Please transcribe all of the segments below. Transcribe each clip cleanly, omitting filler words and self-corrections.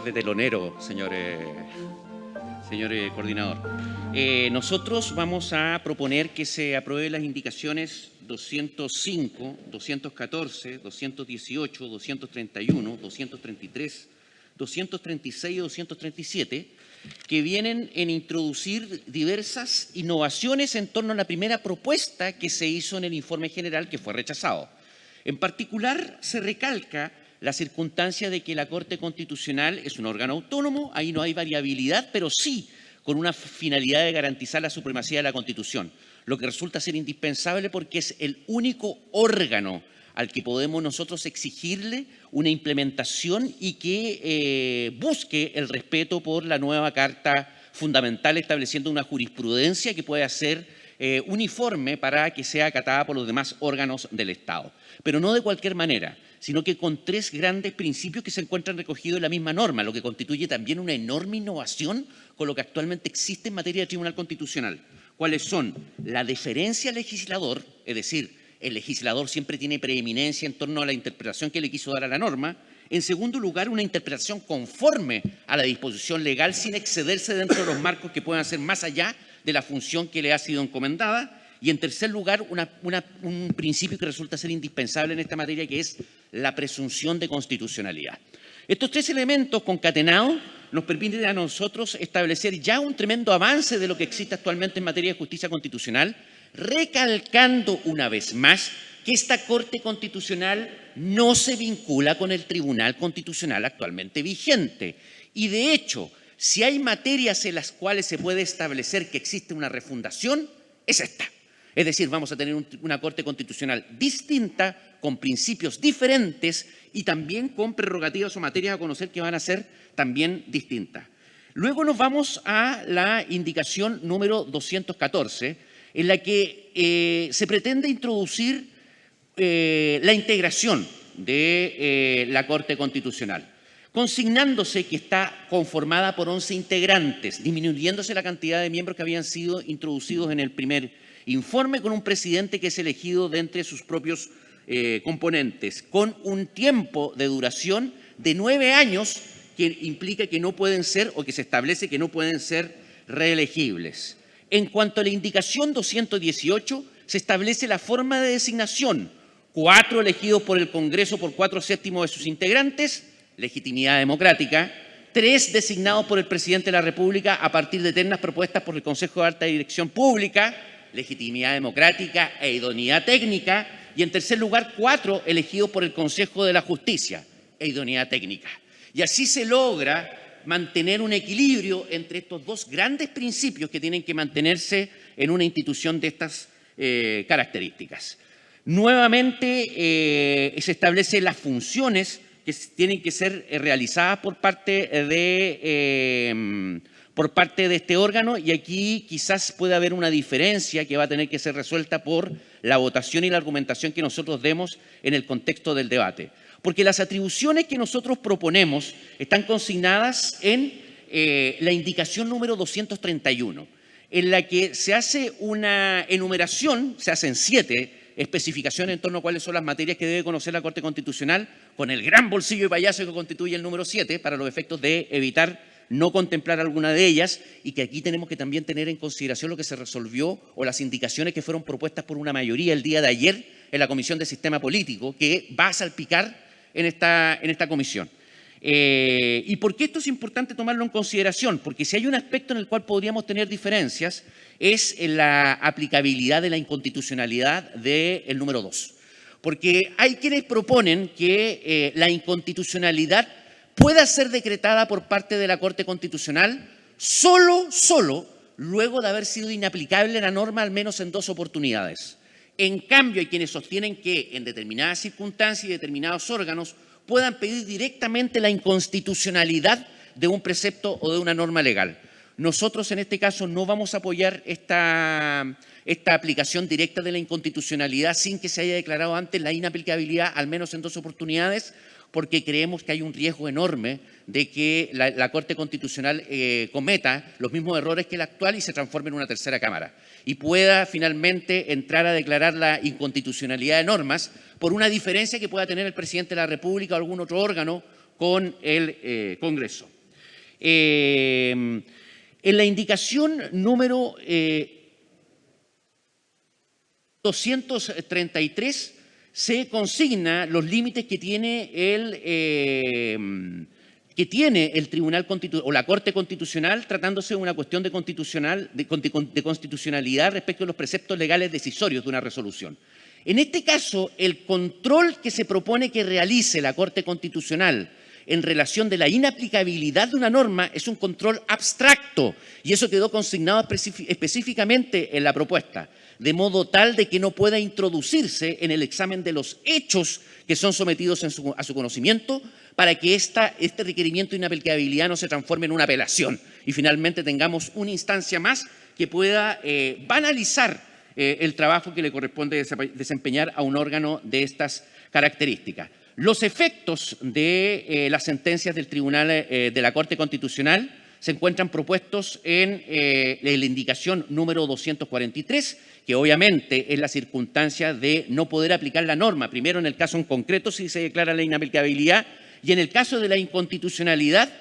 de telonero, señor coordinador. Nosotros vamos a proponer que se aprueben las indicaciones 205, 214, 218, 231, 233, 236 y 237, que vienen en introducir diversas innovaciones en torno a la primera propuesta que se hizo en el informe general que fue rechazado. En particular, se recalca la circunstancia de que la Corte Constitucional es un órgano autónomo, ahí no hay variabilidad, pero sí con una finalidad de garantizar la supremacía de la Constitución, lo que resulta ser indispensable porque es el único órgano al que podemos nosotros exigirle una implementación y que busque el respeto por la nueva Carta Fundamental, estableciendo una jurisprudencia que pueda ser uniforme para que sea acatada por los demás órganos del Estado. Pero no de cualquier manera, sino que con tres grandes principios que se encuentran recogidos en la misma norma, lo que constituye también una enorme innovación con lo que actualmente existe en materia de Tribunal Constitucional. ¿Cuáles son? La deferencia al legislador, es decir, el legislador siempre tiene preeminencia en torno a la interpretación que le quiso dar a la norma. En segundo lugar, una interpretación conforme a la disposición legal sin excederse dentro de los marcos que puedan ser más allá de la función que le ha sido encomendada. Y en tercer lugar, un principio que resulta ser indispensable en esta materia, que es la presunción de constitucionalidad. Estos tres elementos concatenados nos permiten a nosotros establecer ya un tremendo avance de lo que existe actualmente en materia de justicia constitucional, recalcando una vez más que esta Corte Constitucional no se vincula con el Tribunal Constitucional actualmente vigente. Y de hecho, si hay materias en las cuales se puede establecer que existe una refundación, es esta. Es decir, vamos a tener una Corte Constitucional distinta, con principios diferentes y también con prerrogativas o materias a conocer que van a ser también distintas. Luego nos vamos a la indicación número 214, en la que se pretende introducir la integración de la Corte Constitucional, consignándose que está conformada por 11 integrantes, disminuyéndose la cantidad de miembros que habían sido introducidos en el primer informe, con un presidente que es elegido de entre sus propios componentes, con un tiempo de duración de 9 años, que implica que no pueden ser, o que se establece que no pueden ser reelegibles. En cuanto a la indicación 218, se establece la forma de designación: 4 elegidos por el Congreso por 4/7 de sus integrantes, legitimidad democrática; 3 designados por el Presidente de la República a partir de ternas propuestas por el Consejo de Alta Dirección Pública, legitimidad democrática e idoneidad técnica; y en tercer lugar, 4 elegidos por el Consejo de la Justicia e idoneidad técnica. Y así se logra mantener un equilibrio entre estos dos grandes principios que tienen que mantenerse en una institución de estas características. Nuevamente se establecen las funciones que tienen que ser realizadas por parte de este órgano, y aquí quizás pueda haber una diferencia que va a tener que ser resuelta por la votación y la argumentación que nosotros demos en el contexto del debate. Porque las atribuciones que nosotros proponemos están consignadas en la indicación número 231, en la que se hace una enumeración, se hacen 7 especificaciones en torno a cuáles son las materias que debe conocer la Corte Constitucional, con el gran bolsillo de payaso que constituye el número 7, para los efectos de evitar no contemplar alguna de ellas, y que aquí tenemos que también tener en consideración lo que se resolvió o las indicaciones que fueron propuestas por una mayoría el día de ayer en la Comisión de Sistema Político, que va a salpicar en esta comisión. ¿Y por qué esto es importante tomarlo en consideración? Porque si hay un aspecto en el cual podríamos tener diferencias, es en la aplicabilidad de la inconstitucionalidad del número 2. Porque hay quienes proponen que la inconstitucionalidad pueda ser decretada por parte de la Corte Constitucional solo luego de haber sido inaplicable la norma al menos en 2 oportunidades. En cambio, hay quienes sostienen que en determinadas circunstancias y determinados órganos puedan pedir directamente la inconstitucionalidad de un precepto o de una norma legal. Nosotros en este caso no vamos a apoyar esta aplicación directa de la inconstitucionalidad sin que se haya declarado antes la inaplicabilidad al menos en 2 oportunidades, porque creemos que hay un riesgo enorme de que la Corte Constitucional cometa los mismos errores que la actual y se transforme en una tercera Cámara, y pueda finalmente entrar a declarar la inconstitucionalidad de normas por una diferencia que pueda tener el Presidente de la República o algún otro órgano con el Congreso. En la indicación número 233 se consigna los límites que tiene el Tribunal Constitucional o la Corte Constitucional, tratándose de una cuestión de constitucionalidad respecto a los preceptos legales decisorios de una resolución. En este caso, el control que se propone que realice la Corte Constitucional en relación de la inaplicabilidad de una norma es un control abstracto, y eso quedó consignado específicamente en la propuesta, de modo tal de que no pueda introducirse en el examen de los hechos que son sometidos a su conocimiento, para que este requerimiento de inaplicabilidad no se transforme en una apelación y finalmente tengamos una instancia más que pueda banalizar el trabajo que le corresponde desempeñar a un órgano de estas características. Los efectos de las sentencias del Tribunal de la Corte Constitucional se encuentran propuestos en la indicación número 243, que obviamente es la circunstancia de no poder aplicar la norma, primero en el caso en concreto si se declara la inaplicabilidad, y en el caso de la inconstitucionalidad,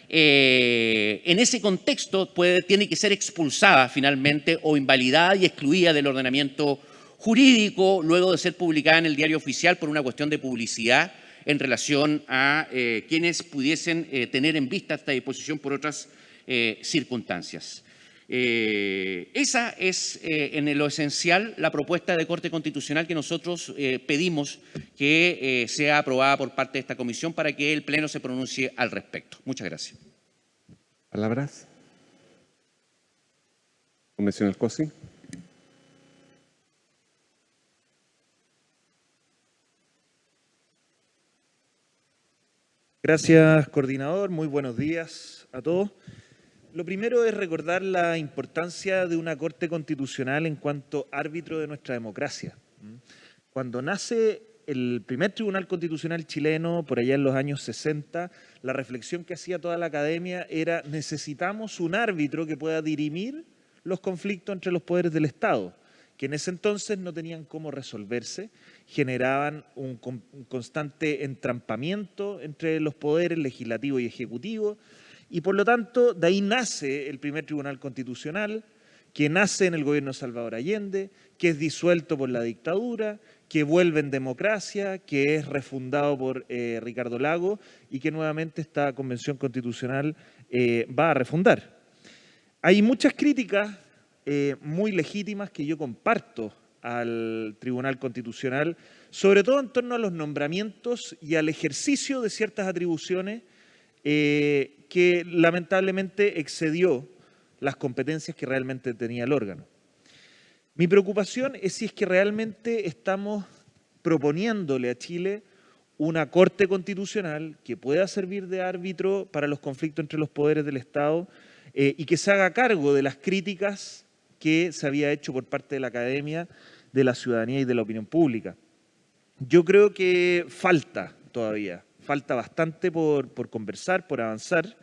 en ese contexto tiene que ser expulsada finalmente o invalidada y excluida del ordenamiento jurídico luego de ser publicada en el Diario Oficial por una cuestión de publicidad en relación a quienes pudiesen tener en vista esta disposición por otras circunstancias. Esa es en lo esencial la propuesta de Corte Constitucional que nosotros pedimos que sea aprobada por parte de esta comisión para que el Pleno se pronuncie al respecto. Muchas gracias. Palabras. Convención del COSI. Gracias, coordinador. Muy buenos días a todos. Lo primero es recordar la importancia de una Corte Constitucional en cuanto árbitro de nuestra democracia. Cuando nace el primer Tribunal Constitucional chileno, por allá en los años 60, la reflexión que hacía toda la academia era: necesitamos un árbitro que pueda dirimir los conflictos entre los poderes del Estado, que en ese entonces no tenían cómo resolverse, generaban un constante entrampamiento entre los poderes legislativo y ejecutivo, y por lo tanto de ahí nace el primer Tribunal Constitucional, que nace en el gobierno de Salvador Allende, que es disuelto por la dictadura, que vuelve en democracia, que es refundado por Ricardo Lagos y que nuevamente esta Convención Constitucional va a refundar. Hay muchas críticas muy legítimas que yo comparto al Tribunal Constitucional, sobre todo en torno a los nombramientos y al ejercicio de ciertas atribuciones que lamentablemente excedió las competencias que realmente tenía el órgano. Mi preocupación es si es que realmente estamos proponiéndole a Chile una Corte Constitucional que pueda servir de árbitro para los conflictos entre los poderes del Estado y que se haga cargo de las críticas que se había hecho por parte de la academia, de la ciudadanía y de la opinión pública. Yo creo que falta todavía, falta bastante por conversar, por avanzar.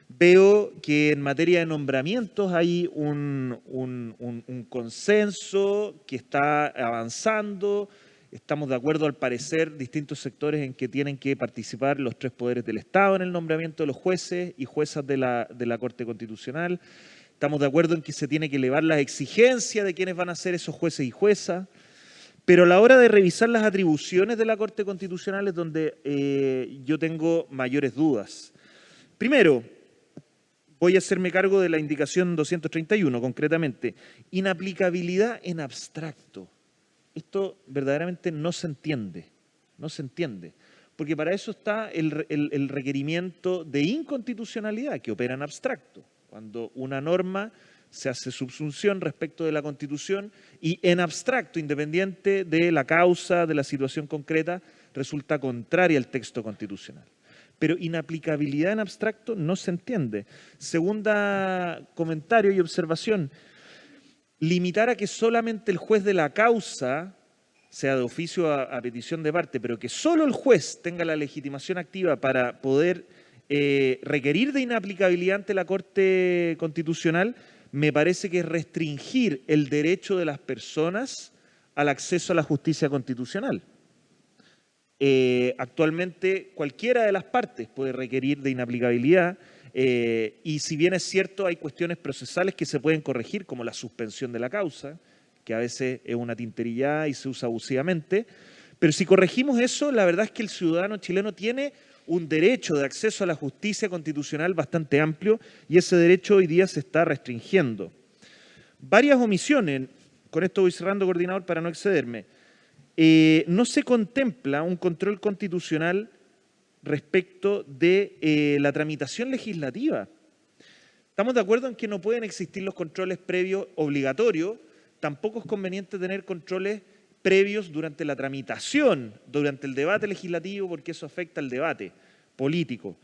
Veo que en materia de nombramientos hay un consenso que está avanzando. Estamos de acuerdo, al parecer, distintos sectores en que tienen que participar los tres poderes del Estado en el nombramiento de los jueces y juezas de la Corte Constitucional. Estamos de acuerdo en que se tiene que elevar las exigencias de quienes van a ser esos jueces y juezas. Pero a la hora de revisar las atribuciones de la Corte Constitucional es donde yo tengo mayores dudas. Primero, voy a hacerme cargo de la indicación 231, concretamente. Inaplicabilidad en abstracto. Esto verdaderamente no se entiende, porque para eso está el requerimiento de inconstitucionalidad que opera en abstracto, cuando una norma se hace subsunción respecto de la Constitución y en abstracto, independiente de la causa, de la situación concreta, resulta contraria al texto constitucional. Pero inaplicabilidad en abstracto no se entiende. Segunda comentario y observación: limitar a que solamente el juez de la causa, sea de oficio a petición de parte, pero que solo el juez tenga la legitimación activa para poder requerir de inaplicabilidad ante la Corte Constitucional, me parece que es restringir el derecho de las personas al acceso a la justicia constitucional. Actualmente cualquiera de las partes puede requerir de inaplicabilidad y si bien es cierto hay cuestiones procesales que se pueden corregir como la suspensión de la causa, que a veces es una tinterillada y se usa abusivamente, pero si corregimos eso, la verdad es que el ciudadano chileno tiene un derecho de acceso a la justicia constitucional bastante amplio y ese derecho hoy día se está restringiendo. Varias omisiones, con esto voy cerrando, coordinador, para no excederme. No se contempla un control constitucional respecto de la tramitación legislativa. Estamos de acuerdo en que no pueden existir los controles previos obligatorios, tampoco es conveniente tener controles previos durante la tramitación, durante el debate legislativo, porque eso afecta al debate político.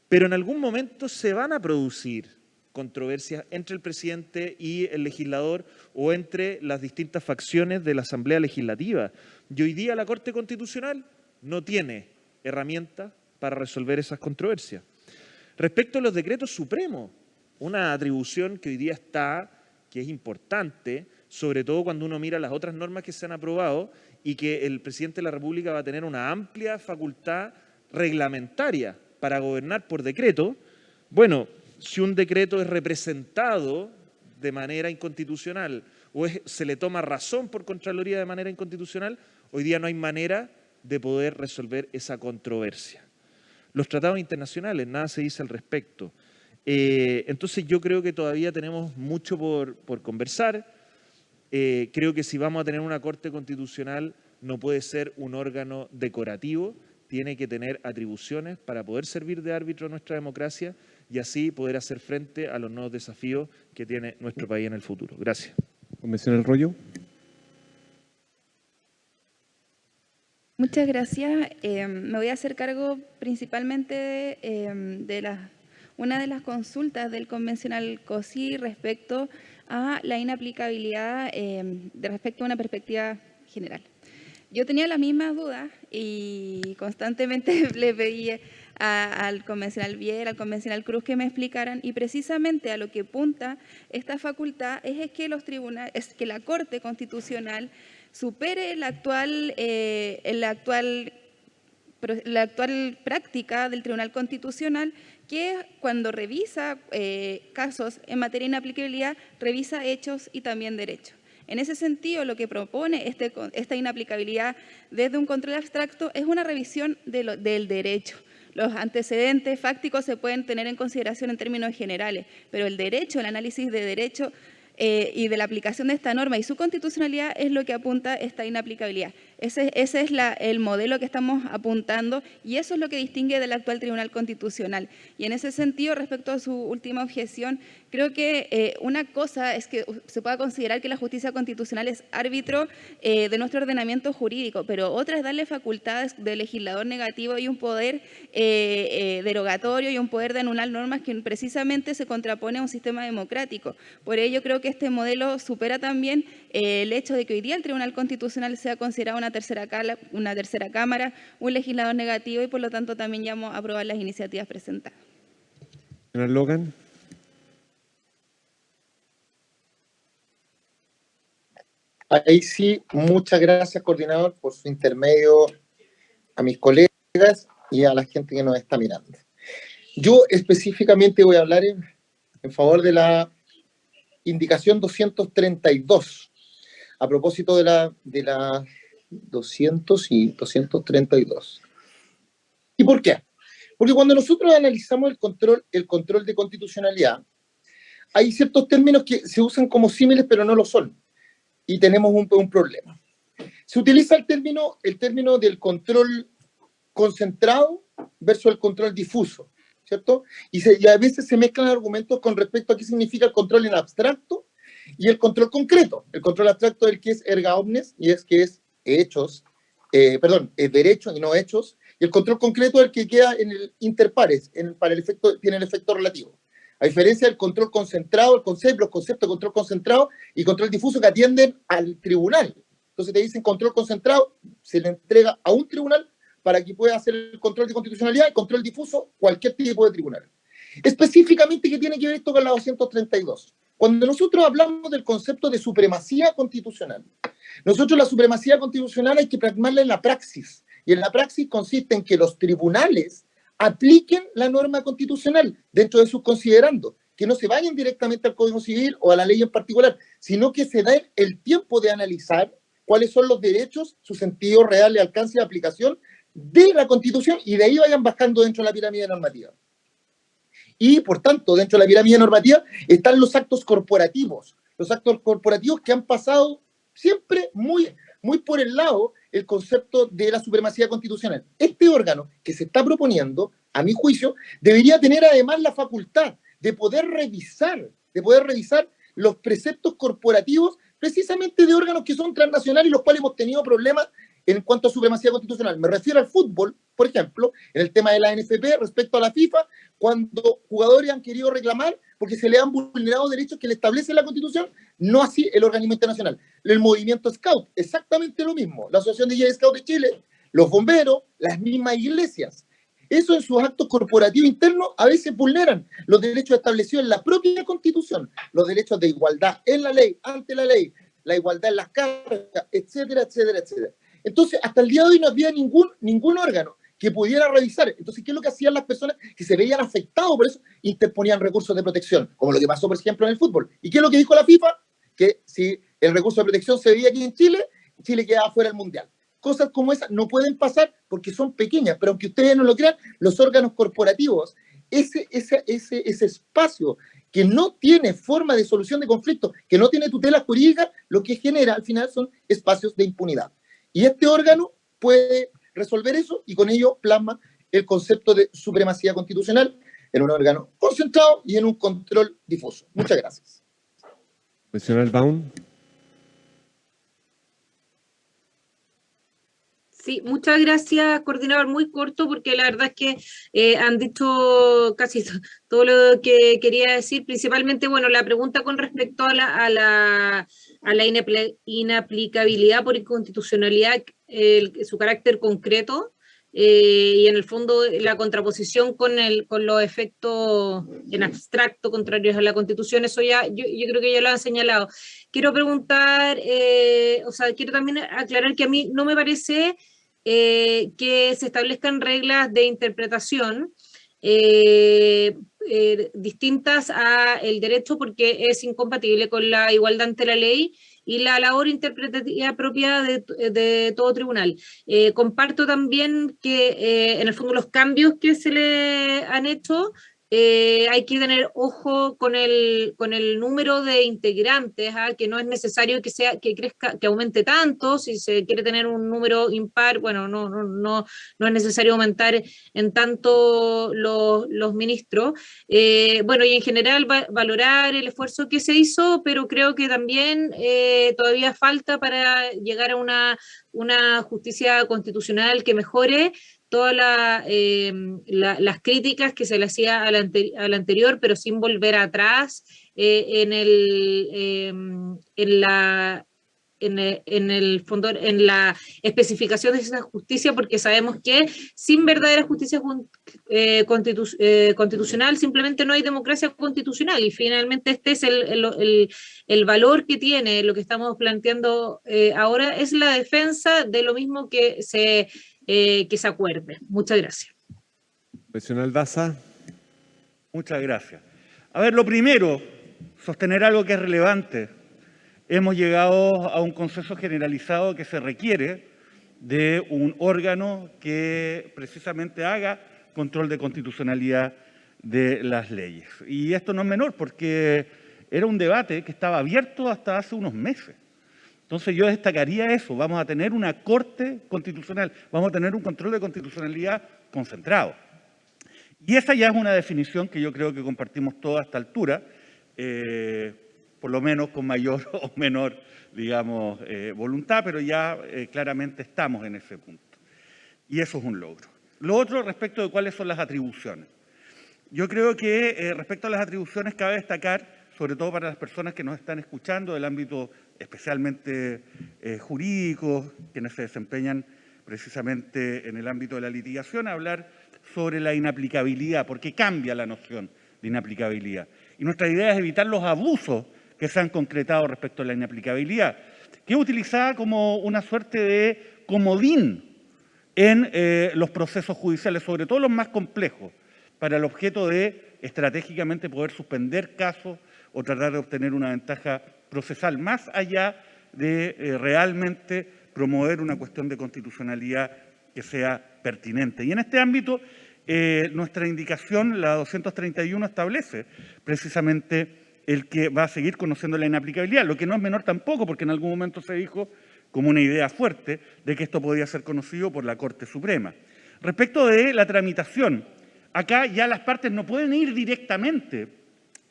Pero en algún momento se van a producir controversias entre el presidente y el legislador o entre las distintas facciones de la Asamblea Legislativa. Y hoy día la Corte Constitucional no tiene herramientas para resolver esas controversias. Respecto a los decretos supremos, una atribución que hoy día está, que es importante, sobre todo cuando uno mira las otras normas que se han aprobado y que el presidente de la República va a tener una amplia facultad reglamentaria para gobernar por decreto. Bueno, si un decreto es representado de manera inconstitucional o se le toma razón por Contraloría de manera inconstitucional, hoy día no hay manera de poder resolver esa controversia. Los tratados internacionales, nada se dice al respecto. Entonces yo creo que todavía tenemos mucho por conversar. Creo que si vamos a tener una Corte Constitucional no puede ser un órgano decorativo, tiene que tener atribuciones para poder servir de árbitro a nuestra democracia y así poder hacer frente a los nuevos desafíos que tiene nuestro país en el futuro. Gracias. Convencional Rollo. Muchas gracias. Me voy a hacer cargo principalmente de una de las consultas del convencional COSI respecto a la inaplicabilidad respecto a una perspectiva general. Yo tenía las mismas dudas y constantemente le pedí al convencional Viera, al convencional Cruz que me explicaran, y precisamente a lo que apunta esta facultad es que los tribunales, es que la Corte Constitucional supere la actual práctica del Tribunal Constitucional, que cuando revisa casos en materia de inaplicabilidad, revisa hechos y también derechos. En ese sentido, lo que propone esta inaplicabilidad desde un control abstracto es una revisión del derecho. Los antecedentes fácticos se pueden tener en consideración en términos generales, pero el derecho, el análisis de derecho y de la aplicación de esta norma y su constitucionalidad es lo que apunta esta inaplicabilidad. Ese es el modelo que estamos apuntando y eso es lo que distingue del actual Tribunal Constitucional. Y en ese sentido, respecto a su última objeción, creo que una cosa es que se pueda considerar que la justicia constitucional es árbitro de nuestro ordenamiento jurídico, pero otra es darle facultades de legislador negativo y un poder derogatorio y un poder de anular normas que precisamente se contrapone a un sistema democrático. Por ello creo que este modelo supera también el hecho de que hoy día el Tribunal Constitucional sea considerado una tercera cámara, un legislador negativo y por lo tanto también llamo a aprobar las iniciativas presentadas. Señor Logan. Ahí sí, muchas gracias, coordinador, por su intermedio a mis colegas y a la gente que nos está mirando. Yo específicamente voy a hablar en favor de la indicación 232, a propósito de la 200 y 232. ¿Y por qué? Porque cuando nosotros analizamos el control de constitucionalidad, hay ciertos términos que se usan como símiles, pero no lo son. Y tenemos un problema. Se utiliza el término del control concentrado versus el control difuso, ¿cierto? Y a veces se mezclan argumentos con respecto a qué significa el control en abstracto y el control concreto. El control abstracto es el que es erga omnes y es que es hechos, es derecho y no hechos, y el control concreto es el que queda en el interpares, tiene el efecto relativo. A diferencia del control concentrado, los conceptos de control concentrado y control difuso que atienden al tribunal. Entonces te dicen control concentrado, se le entrega a un tribunal para que pueda hacer el control de constitucionalidad, y control difuso, cualquier tipo de tribunal. Específicamente, ¿qué tiene que ver esto con la 232? Cuando nosotros hablamos del concepto de supremacía constitucional, nosotros la supremacía constitucional hay que plasmarla en la praxis, Y en la praxis consiste en que los tribunales apliquen la norma constitucional dentro de sus considerandos, que no se vayan directamente al Código Civil o a la ley en particular, sino que se den el tiempo de analizar cuáles son los derechos, su sentido real y alcance de aplicación de la Constitución, y de ahí vayan bajando dentro de la pirámide normativa. Y, por tanto, dentro de la pirámide normativa están los actos corporativos que han pasado siempre muy por el lado el concepto de la supremacía constitucional. Este órgano que se está proponiendo, a mi juicio, debería tener además la facultad de poder revisar los preceptos corporativos precisamente de órganos que son transnacionales y los cuales hemos tenido problemas en cuanto a supremacía constitucional. Me refiero al fútbol, por ejemplo, en el tema de la NFP respecto a la FIFA, cuando jugadores han querido reclamar porque se le han vulnerado derechos que le establece la Constitución, no así el organismo internacional. El movimiento Scout, exactamente lo mismo. La Asociación de Guías Scout de Chile, los bomberos, las mismas iglesias. Eso en sus actos corporativos internos a veces vulneran los derechos establecidos en la propia Constitución, los derechos de igualdad en la ley, ante la ley, la igualdad en las cargas, etcétera, etcétera, etcétera. Entonces, hasta el día de hoy no había ningún órgano que pudiera revisar. Entonces, ¿qué es lo que hacían las personas que se veían afectados por eso? Interponían recursos de protección, como lo que pasó, por ejemplo, en el fútbol. ¿Y qué es lo que dijo la FIFA? Que si el recurso de protección se veía aquí en Chile, Chile quedaba fuera del Mundial. Cosas como esas no pueden pasar porque son pequeñas, pero aunque ustedes no lo crean, los órganos corporativos, ese espacio que no tiene forma de solución de conflictos, que no tiene tutela jurídica, lo que genera al final son espacios de impunidad. Y este órgano puede resolver eso y con ello plasma el concepto de supremacía constitucional en un órgano concentrado y en un control difuso. Muchas gracias. Profesional Baum. Sí, muchas gracias, coordinador. Muy corto, porque la verdad es que han dicho casi todo lo que quería decir. Principalmente, bueno, la pregunta con respecto a la inaplicabilidad por inconstitucionalidad, su carácter concreto, y en el fondo la contraposición con los efectos en abstracto contrarios a la Constitución. Eso ya, yo creo que ya lo han señalado. Quiero preguntar, quiero también aclarar que a mí no me parece que se establezcan reglas de interpretación distintas al derecho, porque es incompatible con la igualdad ante la ley y la labor interpretativa propia de todo tribunal. Comparto también que en el fondo los cambios que se le han hecho, hay que tener ojo con el número de integrantes, que no es necesario que crezca, que aumente tanto. Si se quiere tener un número impar, bueno, no es necesario aumentar en tanto los ministros. Bueno, y en general valorar el esfuerzo que se hizo, pero creo que también todavía falta para llegar a una justicia constitucional que mejore todas las críticas que se le hacía a la anterior, pero sin volver atrás en el fondo, en la especificación de esa justicia, porque sabemos que sin verdadera justicia constitucional simplemente no hay democracia constitucional, y finalmente este es el valor que tiene lo que estamos planteando ahora, es la defensa de lo mismo que se acuerde. Muchas gracias. Profesional Daza. Muchas gracias. A ver, lo primero, sostener algo que es relevante. Hemos llegado a un consenso generalizado que se requiere de un órgano que precisamente haga control de constitucionalidad de las leyes. Y esto no es menor, porque era un debate que estaba abierto hasta hace unos meses. Entonces yo destacaría eso: vamos a tener una Corte Constitucional, vamos a tener un control de constitucionalidad concentrado. Y esa ya es una definición que yo creo que compartimos todos a esta altura, por lo menos con mayor o menor, digamos, voluntad, pero ya claramente estamos en ese punto. Y eso es un logro. Lo otro, respecto de cuáles son las atribuciones. Yo creo que respecto a las atribuciones cabe destacar, sobre todo para las personas que nos están escuchando del ámbito especialmente jurídico, quienes se desempeñan precisamente en el ámbito de la litigación, hablar sobre la inaplicabilidad, porque cambia la noción de inaplicabilidad. Y nuestra idea es evitar los abusos que se han concretado respecto a la inaplicabilidad, que es utilizada como una suerte de comodín en los procesos judiciales, sobre todo los más complejos, para el objeto de estratégicamente poder suspender casos o tratar de obtener una ventaja procesal, más allá de realmente promover una cuestión de constitucionalidad que sea pertinente. Y en este ámbito, nuestra indicación, la 231, establece precisamente el que va a seguir conociendo la inaplicabilidad, lo que no es menor tampoco, porque en algún momento se dijo, como una idea fuerte, de que esto podía ser conocido por la Corte Suprema. Respecto de la tramitación, acá ya las partes no pueden ir directamente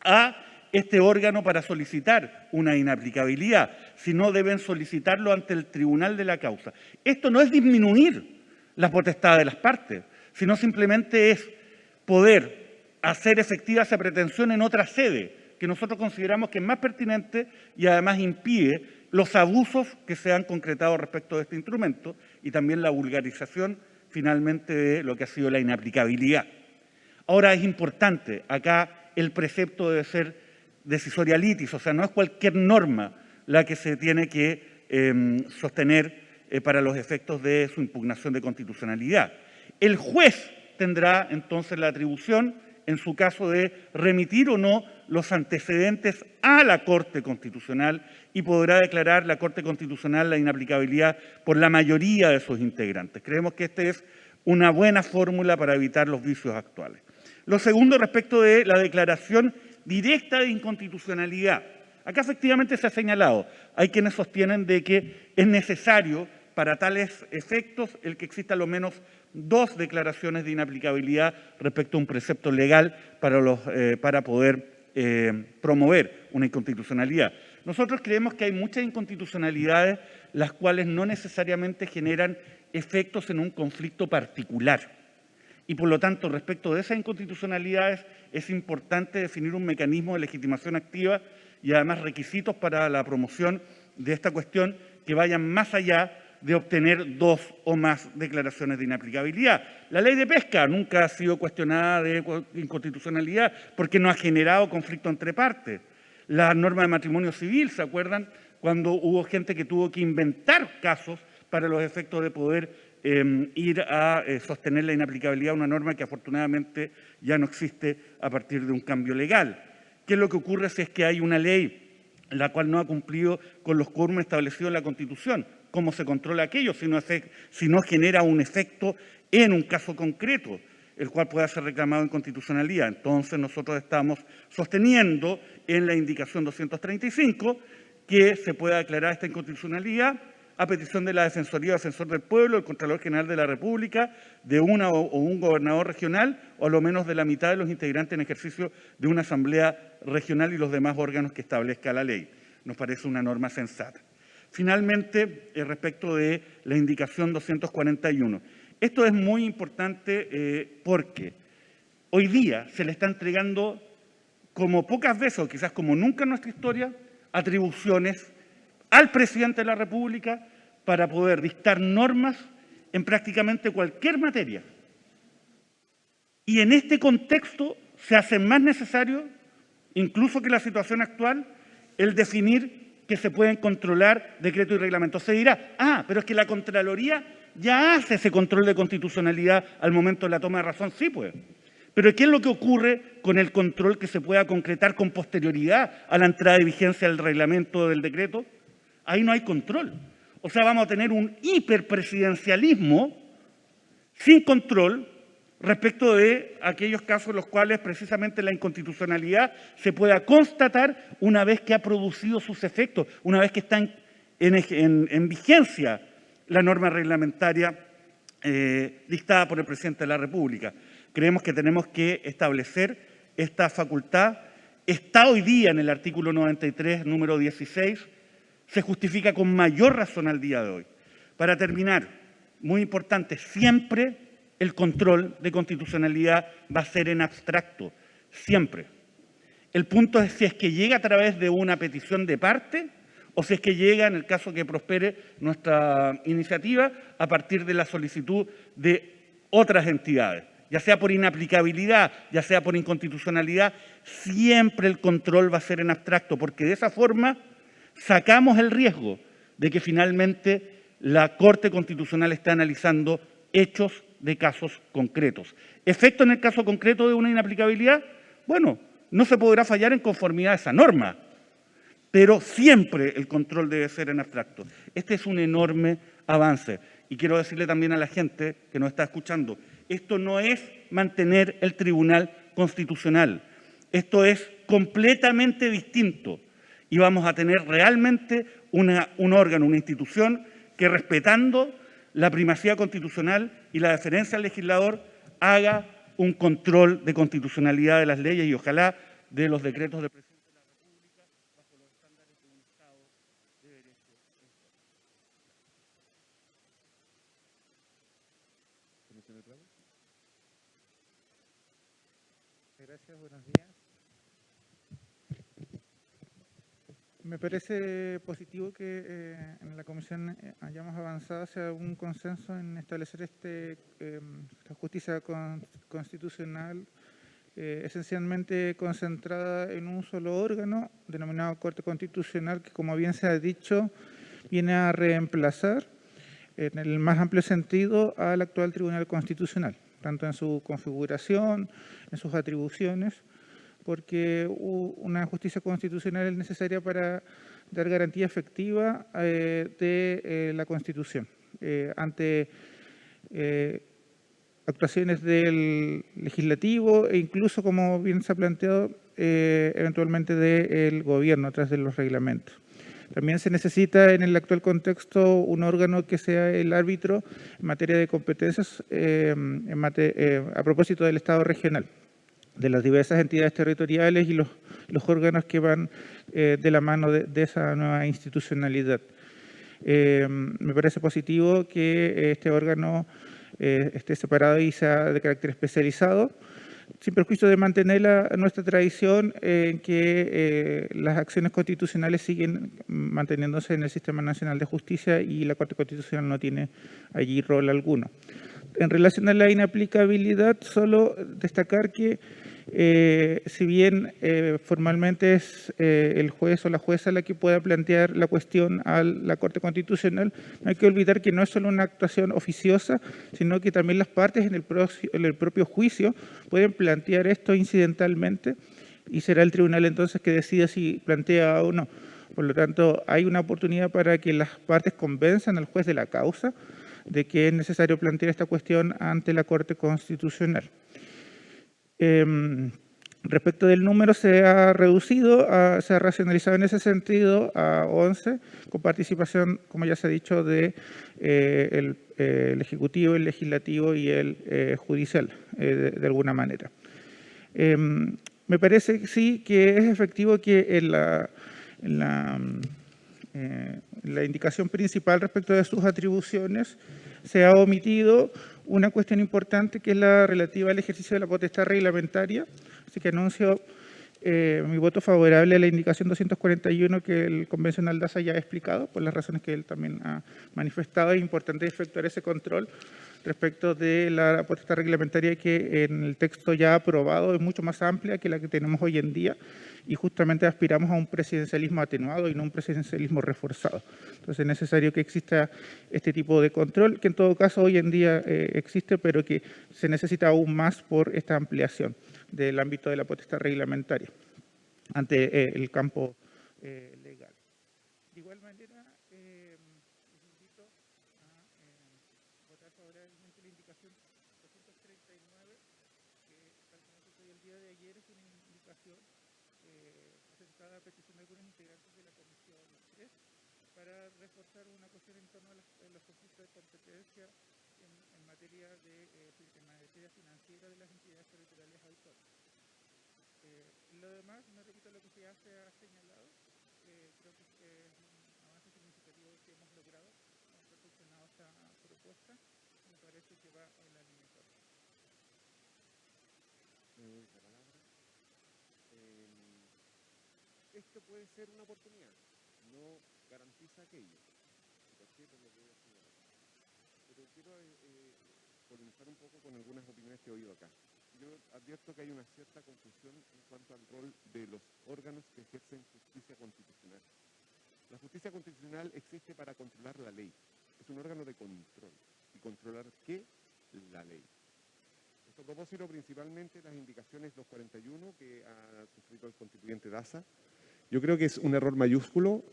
a este órgano para solicitar una inaplicabilidad, sino deben solicitarlo ante el tribunal de la causa. Esto no es disminuir la potestad de las partes, sino simplemente es poder hacer efectiva esa pretensión en otra sede, que nosotros consideramos que es más pertinente y además impide los abusos que se han concretado respecto de este instrumento y también la vulgarización finalmente de lo que ha sido la inaplicabilidad. Ahora es importante, acá el precepto debe ser decisoria litis, o sea, no es cualquier norma la que se tiene que sostener para los efectos de su impugnación de constitucionalidad. El juez tendrá entonces la atribución, en su caso, de remitir o no los antecedentes a la Corte Constitucional y podrá declarar la Corte Constitucional la inaplicabilidad por la mayoría de sus integrantes. Creemos que esta es una buena fórmula para evitar los vicios actuales. Lo segundo, respecto de la declaración directa de inconstitucionalidad. Acá efectivamente se ha señalado, hay quienes sostienen de que es necesario para tales efectos el que exista al menos 2 declaraciones de inaplicabilidad respecto a un precepto legal para poder promover una inconstitucionalidad. Nosotros creemos que hay muchas inconstitucionalidades las cuales no necesariamente generan efectos en un conflicto particular. Y por lo tanto, respecto de esas inconstitucionalidades, es importante definir un mecanismo de legitimación activa y además requisitos para la promoción de esta cuestión que vayan más allá de obtener 2 o más declaraciones de inaplicabilidad. La ley de pesca nunca ha sido cuestionada de inconstitucionalidad porque no ha generado conflicto entre partes. La norma de matrimonio civil, ¿se acuerdan? Cuando hubo gente que tuvo que inventar casos para los efectos de poder ir a sostener la inaplicabilidad de una norma que afortunadamente ya no existe a partir de un cambio legal. ¿Qué es lo que ocurre si es que hay una ley la cual no ha cumplido con los quórums establecidos en la Constitución? ¿Cómo se controla aquello si no genera un efecto en un caso concreto, el cual pueda ser reclamado en constitucionalidad? Entonces nosotros estamos sosteniendo en la indicación 235 que se pueda declarar esta inconstitucionalidad a petición de la Defensoría o Defensor del Pueblo, el Contralor General de la República, de una o un gobernador regional, o a lo menos de la mitad de los integrantes en ejercicio de una asamblea regional y los demás órganos que establezca la ley. Nos parece una norma sensata. Finalmente, respecto de la indicación 241. Esto es muy importante porque hoy día se le está entregando, como pocas veces, o quizás como nunca en nuestra historia, atribuciones al presidente de la República para poder dictar normas en prácticamente cualquier materia. Y en este contexto se hace más necesario, incluso que la situación actual, el definir que se pueden controlar decretos y reglamentos. Se dirá, pero es que la Contraloría ya hace ese control de constitucionalidad al momento de la toma de razón. Sí, pues. Pero ¿qué es lo que ocurre con el control que se pueda concretar con posterioridad a la entrada de vigencia del reglamento o del decreto? Ahí no hay control. O sea, vamos a tener un hiperpresidencialismo sin control respecto de aquellos casos en los cuales precisamente la inconstitucionalidad se pueda constatar una vez que ha producido sus efectos, una vez que está en vigencia la norma reglamentaria dictada por el presidente de la República. Creemos que tenemos que establecer esta facultad. Está hoy día en el artículo 93, número 16, se justifica con mayor razón al día de hoy. Para terminar, muy importante, siempre el control de constitucionalidad va a ser en abstracto, siempre. El punto es si es que llega a través de una petición de parte o si es que llega, en el caso que prospere nuestra iniciativa, a partir de la solicitud de otras entidades, ya sea por inaplicabilidad, ya sea por inconstitucionalidad, siempre el control va a ser en abstracto, porque de esa forma sacamos el riesgo de que finalmente la Corte Constitucional esté analizando hechos de casos concretos. ¿Efecto en el caso concreto de una inaplicabilidad? Bueno, no se podrá fallar en conformidad a esa norma, pero siempre el control debe ser en abstracto. Este es un enorme avance. Y quiero decirle también a la gente que nos está escuchando, esto no es mantener el Tribunal Constitucional. Esto es completamente distinto. Y vamos a tener realmente un órgano, una institución que, respetando la primacía constitucional y la deferencia al legislador, haga un control de constitucionalidad de las leyes y ojalá de los decretos de presidente de la República bajo los estándares de un Estado de derecho. Gracias, buenos días. Me parece positivo que en la comisión hayamos avanzado hacia un consenso en establecer esta justicia constitucional esencialmente concentrada en un solo órgano, denominado Corte Constitucional, que, como bien se ha dicho, viene a reemplazar en el más amplio sentido al actual Tribunal Constitucional, tanto en su configuración, en sus atribuciones, porque una justicia constitucional es necesaria para dar garantía efectiva de la Constitución ante actuaciones del legislativo e incluso, como bien se ha planteado, eventualmente del gobierno a través de los reglamentos. También se necesita en el actual contexto un órgano que sea el árbitro en materia de competencias a propósito del Estado regional, de las diversas entidades territoriales y los órganos que van de la mano de esa nueva institucionalidad. Me parece positivo que este órgano esté separado y sea de carácter especializado, sin perjuicio de mantener nuestra tradición en que las acciones constitucionales siguen manteniéndose en el Sistema Nacional de Justicia y la Corte Constitucional no tiene allí rol alguno. En relación a la inaplicabilidad, solo destacar que si bien formalmente es el juez o la jueza la que pueda plantear la cuestión a la Corte Constitucional, no hay que olvidar que no es solo una actuación oficiosa, sino que también las partes en el propio juicio pueden plantear esto incidentalmente y será el tribunal entonces que decida si plantea o no. Por lo tanto, hay una oportunidad para que las partes convenzan al juez de la causa de que es necesario plantear esta cuestión ante la Corte Constitucional. Respecto del número, se ha reducido, se ha racionalizado en ese sentido a 11, con participación, como ya se ha dicho, de el Ejecutivo, el Legislativo y el Judicial, de alguna manera. Me parece sí que es efectivo que en la indicación principal respecto de sus atribuciones se ha omitido una cuestión importante que es la relativa al ejercicio de la potestad reglamentaria. Así que anuncio mi voto favorable a la indicación 241 que el convencional Daza ya ha explicado, por las razones que él también ha manifestado. Es importante efectuar ese control respecto de la potestad reglamentaria que en el texto ya aprobado es mucho más amplia que la que tenemos hoy en día y justamente aspiramos a un presidencialismo atenuado y no un presidencialismo reforzado. Entonces es necesario que exista este tipo de control, que en todo caso hoy en día existe, pero que se necesita aún más por esta ampliación del ámbito de la potestad reglamentaria ante el campo legal. De igual manera, les invito a votar favorablemente la indicación 239, que tal como sucedió el día de ayer es una indicación presentada a petición de algunos integrantes de la Comisión 3 para reforzar una cuestión en torno a los conflictos de competencia en materia financiera de las entidades territoriales autónomas. Lo demás, no repito lo que ya se ha señalado, creo que es un avance significativo que hemos logrado, hemos perfeccionado esta propuesta, me parece que va en la línea correcta. Esto puede ser una oportunidad, no garantiza aquello. Pero quiero polemizar un poco con algunas opiniones que he oído acá. Yo advierto que hay una cierta confusión en cuanto al rol de los órganos que ejercen justicia constitucional. La justicia constitucional existe para controlar la ley. Es un órgano de control. ¿Y controlar qué? la ley. Esto a propósito principalmente las indicaciones 241 que ha suscrito el constituyente Daza. Yo creo que es un error mayúsculo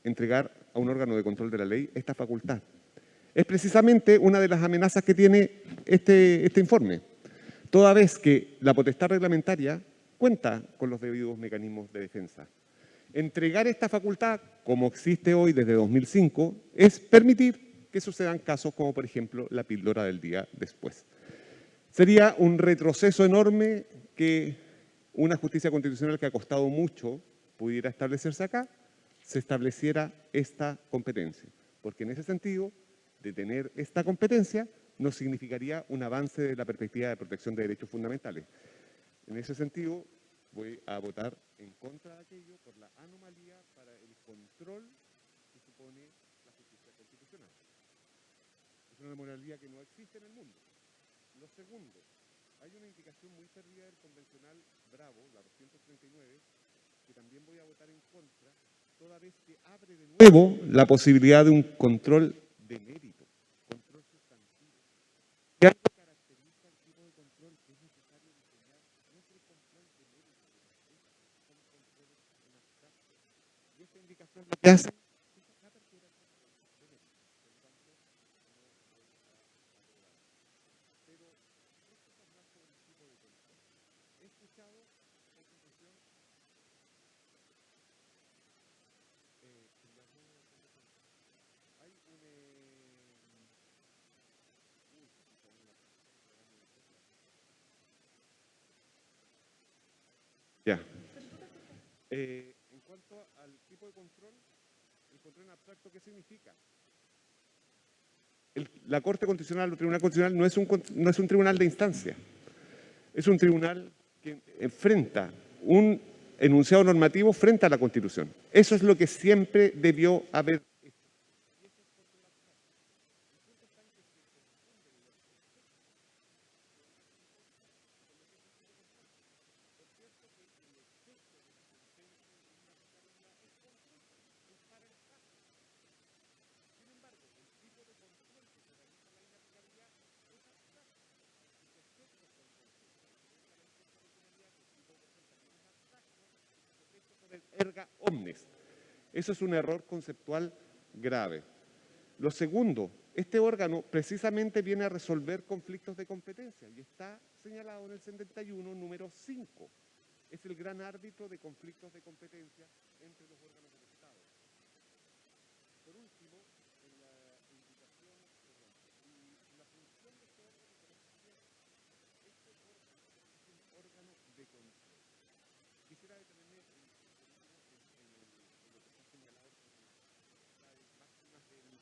entregar a un órgano de control de la ley esta facultad. Es precisamente una de las amenazas que tiene este informe, toda vez que la potestad reglamentaria cuenta con los debidos mecanismos de defensa. Entregar esta facultad, como existe hoy desde 2005, es permitir que sucedan casos como, por ejemplo, la píldora del día después. Sería un retroceso enorme que una justicia constitucional que ha costado mucho pudiera establecerse acá, se estableciera esta competencia. Porque en ese sentido, de tener esta competencia, no significaría un avance de la perspectiva de protección de derechos fundamentales. En ese sentido, voy a votar en contra de aquello por la anomalía para el control que supone la justicia constitucional. Es una anomalía que no existe en el mundo. Lo segundo, hay una indicación muy perdida del convencional Bravo, la 239, que también voy a votar en contra, toda vez que abre de nuevo la posibilidad de un control de mérito, control sustantivo. ¿Qué caracteriza el tipo de control que es necesario diseñar? No es el control de mérito, son controles en abstracto. Y esta indicación lo que hace es la apertura de mérito. Por lo tanto, no voy a aprobar. Pero esto es hablar sobre el tipo de control. He escuchado en conclusión hay un ya. En cuanto al tipo de control, el control en abstracto, ¿qué significa? La Corte Constitucional o Tribunal Constitucional no es un tribunal de instancia. Es un tribunal que enfrenta un enunciado normativo frente a la Constitución. Eso es lo que siempre debió haber hecho. Y eso es control abstracto. El punto está en que se confunden los conceptos con lo que es el tipo de control. Por cierto que el efecto de la sentencia de inaplicabilidad es control, es para el caso. Sin embargo, el tipo de control que se realiza en la inaplicabilidad es abstracto. Sus efectos son concretos. A diferencia de la inconstitucionalidad, que el tipo de control también es abstracto, sus efectos son el erga omnes. Eso es un error conceptual grave. Lo segundo, este órgano precisamente viene a resolver conflictos de competencia y está señalado en el 71, número 5. Es el gran árbitro de conflictos de competencia entre los órganos del Estado. Por último, en la indicación, y la función de este órgano por este tiempo, este órgano es un órgano de control. Quisiera detenerme por último en lo que está señalado como las facultades máximas del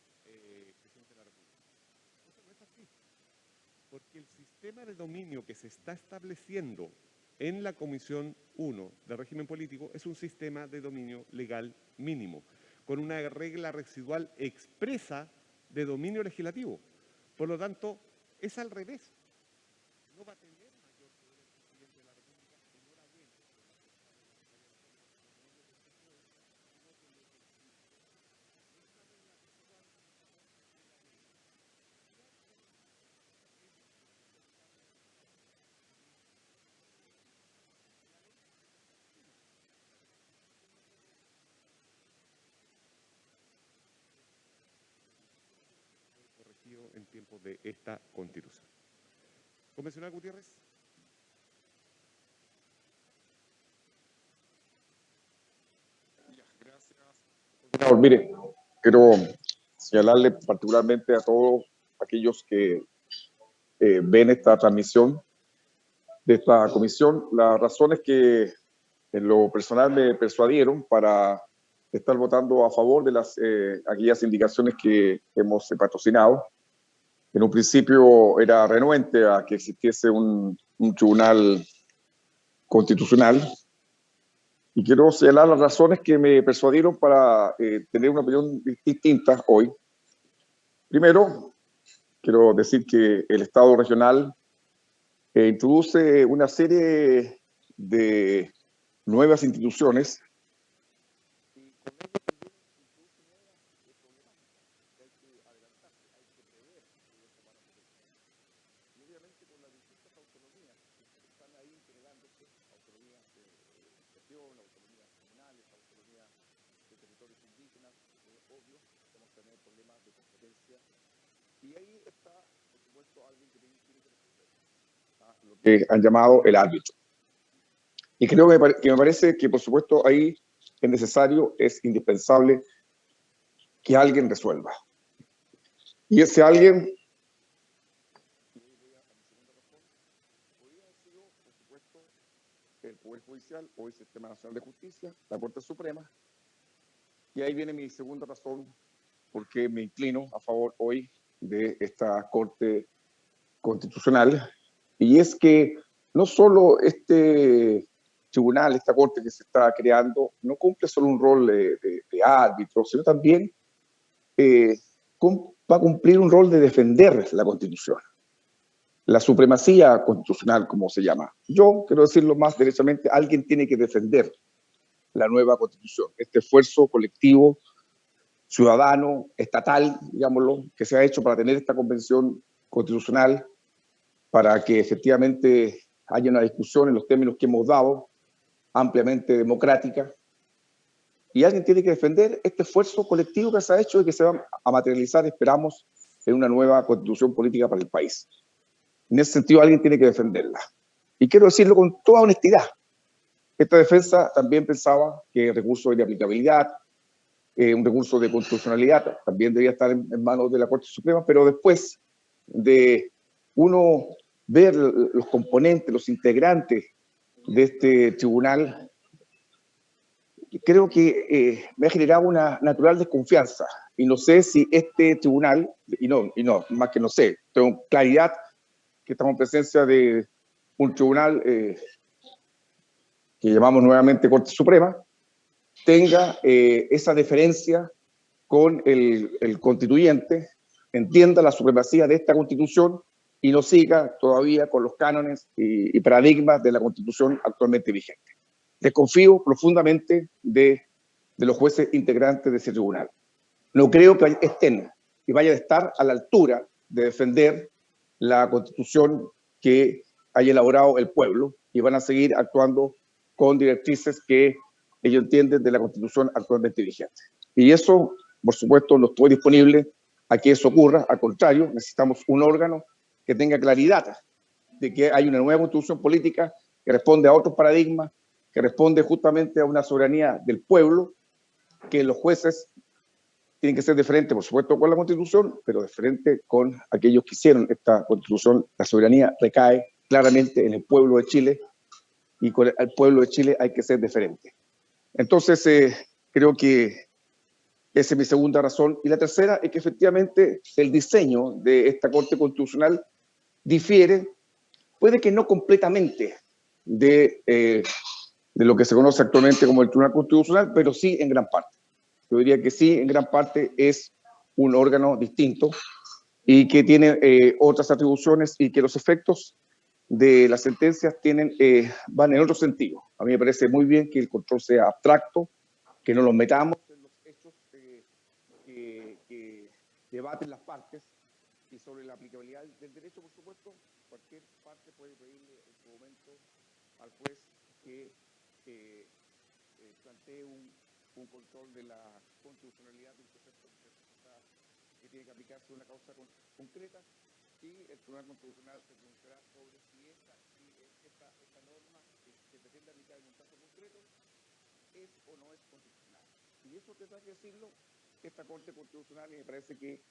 presidente de la República. Eso no es así, porque el sistema de dominio que se está estableciendo en la Comisión 1 del régimen político es un sistema de dominio legal mínimo, con una regla residual expresa de dominio legislativo. Por lo tanto, es al revés. No va a tener mayor poder el presidente de la República, enhorabuena, por la potestad reglamentaria del Código, no es lo que se puede, sino que lo que existe. Es una regla residual a favor de la ley. Y hay que reconocer aquello que la potestad reglamentaria la ley fue corregido en tiempos de esta Constitución. Convencional Gutiérrez. Gracias. Mire, quiero señalarle particularmente a todos aquellos que ven esta transmisión de esta comisión las razones que en lo personal me persuadieron para estar votando a favor de aquellas indicaciones que hemos patrocinado. En un principio era renuente a que existiese un tribunal constitucional, y quiero señalar las razones que me persuadieron para tener una opinión distinta hoy. Primero, quiero decir que el Estado regional introduce una serie de nuevas instituciones y con ello también introduce nuevas problemáticas que hay que adelantarse, hay que prever que eso van a ocurrir. obvio, vamos a tener problemas de competencia. Y ahí está, por supuesto, alguien que tiene que resolver, lo que han llamado el árbitro. Y creo que me parece que, por supuesto, ahí es necesario, es indispensable que alguien resuelva. Y ese alguien, podría haber sido, por supuesto, el Poder Judicial o el Sistema Nacional de Justicia, la Corte Suprema. Y ahí viene mi segunda razón por qué me inclino a favor hoy de esta Corte Constitucional. Y es que no solo este tribunal, esta Corte que se está creando, no cumple solo un rol de árbitro, sino también va a cumplir un rol de defender la Constitución. La supremacía constitucional, como se llama. Yo quiero decirlo más derechamente, alguien tiene que defender la nueva Constitución, este esfuerzo colectivo, ciudadano, estatal, digámoslo, que se ha hecho para tener esta convención constitucional, para que efectivamente haya una discusión en los términos que hemos dado, ampliamente democrática. Y alguien tiene que defender este esfuerzo colectivo que se ha hecho y que se va a materializar, esperamos, en una nueva constitución política para el país. En ese sentido, alguien tiene que defenderla. Y quiero decirlo con toda honestidad. Esta defensa también pensaba que el recurso de aplicabilidad, un recurso de constitucionalidad, también debía estar en manos de la Corte Suprema, pero después de uno ver los componentes, los integrantes de este tribunal, creo que me ha generado una natural desconfianza. Y no sé si este tribunal, y no, más que no sé, tengo claridad que estamos en presencia de un tribunal que llamamos nuevamente Corte Suprema, tenga esa deferencia con el constituyente, entienda la supremacía de esta Constitución y no siga todavía con los cánones y paradigmas de la Constitución actualmente vigente. Desconfío profundamente de los jueces integrantes de ese tribunal. No creo que estén y vayan a estar a la altura de defender la Constitución que haya elaborado el pueblo y van a seguir actuando con directrices que ellos entienden de la Constitución actualmente vigente. Y eso, por supuesto, no estoy disponible a que eso ocurra. Al contrario, necesitamos un órgano que tenga claridad de que hay una nueva Constitución política que responde a otros paradigmas, que responde justamente a una soberanía del pueblo, que los jueces tienen que ser de frente, por supuesto, con la Constitución, pero de frente con aquellos que hicieron esta Constitución. La soberanía recae claramente en el pueblo de Chile y con el pueblo de Chile hay que ser de frente. Entonces, creo que esa es mi segunda razón. Y la tercera es que efectivamente el diseño de esta Corte Constitucional difiere, puede que no completamente, de lo que se conoce actualmente como el Tribunal Constitucional, pero sí en gran parte. Yo diría que sí, en gran parte es un órgano distinto y que tiene otras atribuciones y que los efectos de las sentencias van en otro sentido. A mí me parece muy bien que el control sea abstracto, que no nos metamos en los hechos que debaten las partes y sobre la aplicabilidad del derecho, por supuesto, cualquier parte puede pedirle en su momento al juez que plantee un control de la constitucionalidad del proceso que tiene que aplicarse una causa concreta y el Tribunal Constitucional se pronunciará sobre si esta norma que se pretende aplicar en un caso concreto es o no es constitucional. Y eso tendrá que decirlo esta Corte Constitucional y me parece que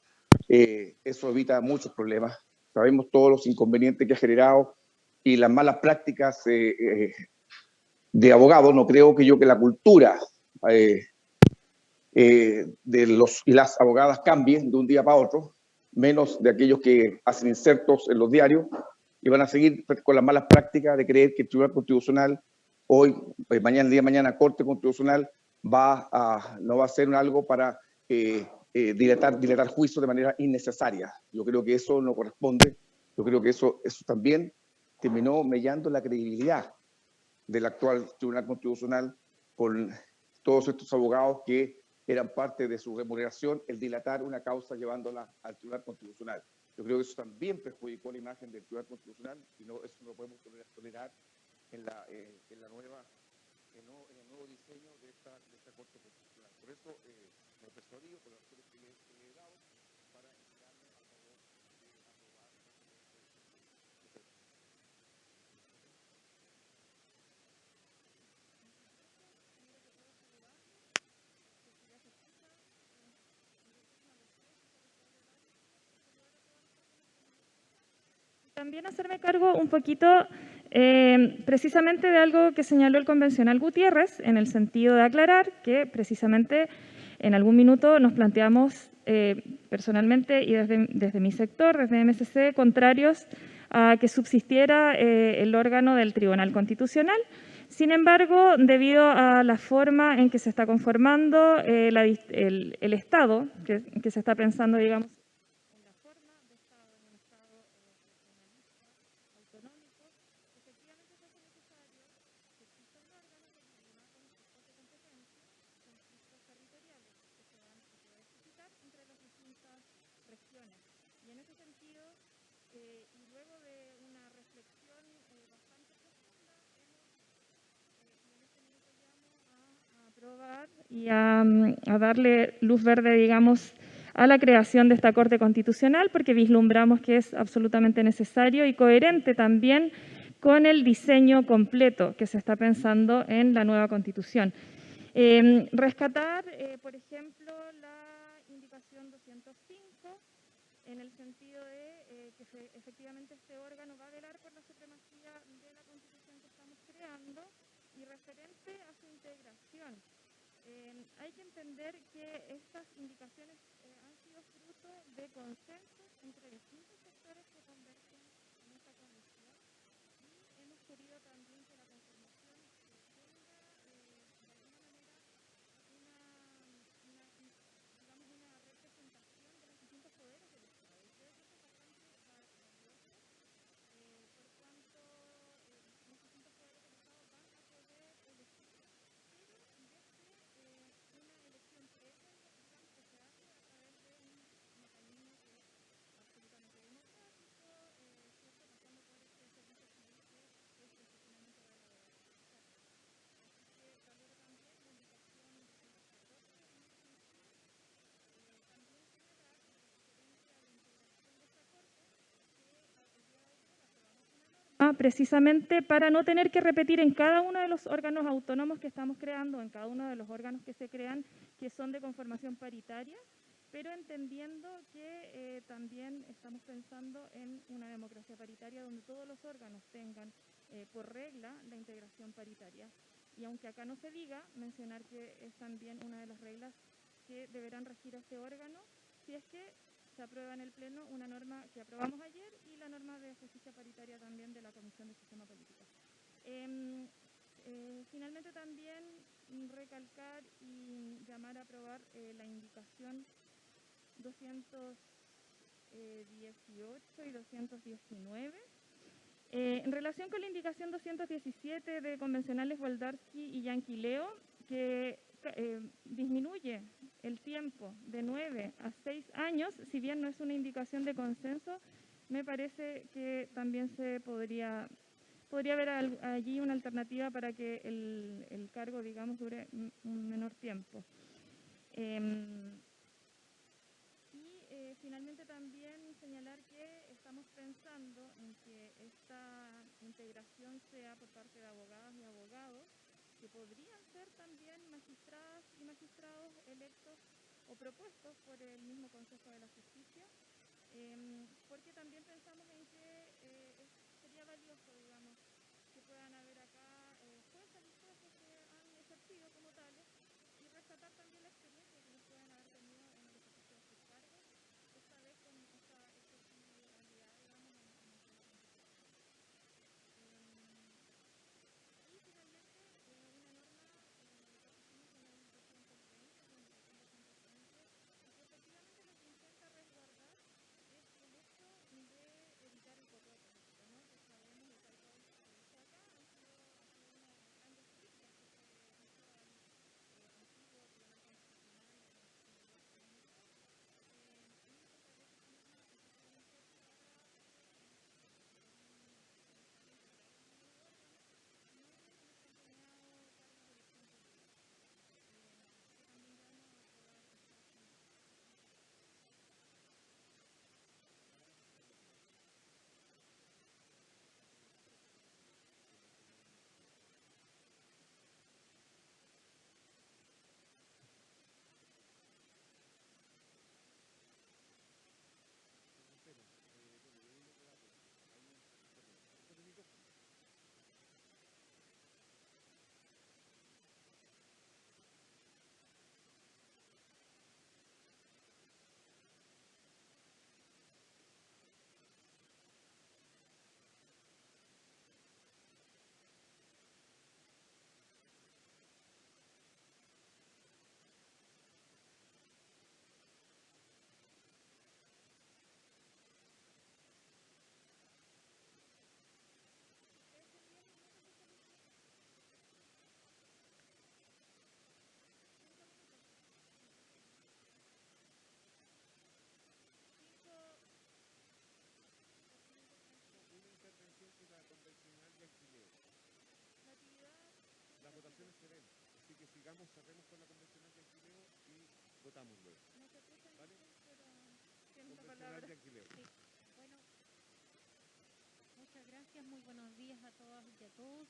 eso evita muchos problemas. Sabemos todos los inconvenientes que ha generado y las malas prácticas de abogados. No creo que la cultura de los y las abogadas cambien de un día para otro, menos de aquellos que hacen insertos en los diarios y van a seguir con las malas prácticas de creer que el Tribunal Constitucional hoy, mañana, el día de mañana, Corte Constitucional no va a hacer algo para dilatar juicios de manera innecesaria. Yo creo que eso no corresponde. Yo creo que eso también terminó mellando la credibilidad del actual Tribunal Constitucional con todos estos abogados que eran parte de su remuneración el dilatar una causa llevándola al Tribunal Constitucional. Yo creo que eso también perjudicó la imagen del Tribunal Constitucional y eso no lo podemos tolerar en el nuevo diseño de esta Corte Constitucional. Por eso por asesoría, por las razones que le he dado, para darle a favor de aprobar este. También hacerme cargo un poquito precisamente de algo que señaló el convencional Gutiérrez, en el sentido de aclarar que precisamente en algún minuto nos planteamos personalmente y desde mi sector, desde MSC, contrarios a que subsistiera el órgano del Tribunal Constitucional. Sin embargo, debido a la forma en que se está conformando el Estado, que se está pensando, digamos, en la forma de Estado, en un Estado regionalista, autonómico, efectivamente se hace necesario que existan órganos que tienen una competencia, conflictos territoriales que se van a poder suscitar entre las distintas regiones. Y en ese sentido, y luego de una reflexión bastante profunda, y en este minuto llamo a aprobar y a darle luz verde, digamos, a la creación de esta Corte Constitucional, porque vislumbramos que es absolutamente necesario y coherente también con el diseño completo que se está pensando en la nueva Constitución. Rescatar, por ejemplo, la indicación 205, en el sentido de que efectivamente este órgano va a velar por la supremacía de la Constitución que estamos creando y referente a su integración. Hay que entender que estas indicaciones han sido fruto de consensos entre distintos sectores que convergen en esta comisión y hemos querido también que la conformación tenga de alguna manera digamos, una representación de los distintos poderes del Estado. Y creo que eso es bastante valioso por cuanto los distintos poderes del Estado van a poder elegir, pero desde una elección previa, digamos, que se hace a través de un mecanismo que es absolutamente democrático, ¿cierto? Pasando por este servicio civil que es el que finalmente va a elaborar. Así que valoro también la indicación 214 en ese sentido. También señalar, referente a la integración de esta Corte, que el día de ayer aprobamos una norma precisamente para no tener que repetir en cada uno de los órganos autónomos que estamos creando, en cada uno de los órganos que se crean, que son de conformación paritaria, pero entendiendo que también estamos pensando en una democracia paritaria donde todos los órganos tengan por regla la integración paritaria. Y aunque acá no se diga, mencionar que es también una de las reglas que deberán regir a este órgano, si es que se aprueba en el Pleno una norma que aprobamos ayer y la norma de justicia paritaria también de la Comisión de Sistema Político. Finalmente también recalcar y llamar a aprobar la indicación 218 y 219. En relación con la indicación 217 de convencionales Waldarsky y Yanquileo, que disminuye el tiempo de 9 a 6 años, si bien no es una indicación de consenso, me parece que también se podría haber allí una alternativa para que el cargo, digamos, dure un menor tiempo. Finalmente también señalar que estamos pensando en que esta integración sea por parte de abogadas y abogados, que podrían ser también magistradas y magistrados electos o propuestos por el mismo Consejo de la Justicia, porque también pensamos en que sería valioso, digamos, que puedan haber acá jueces y jueces que han ejercido como tales y rescatar también la experiencia que ellos pueden haber tenido en el ejercicio de sus cargos, esta vez con esta accesibilidad, digamos, en el Consejo. Y finalmente, una norma que pusimos en el 220, con la indicación 220, y que efectivamente lo que intenta resguardar es el hecho de evitar el coto político, ¿no? Que sabemos, y tal cual se dice acá, ha sido una de las grandes críticas que se hizo cerremos con la convencional de alquileo y votamos luego. ¿Vale? Convencional de alquileo. Bueno, muchas gracias, muy buenos días a todas y a todos.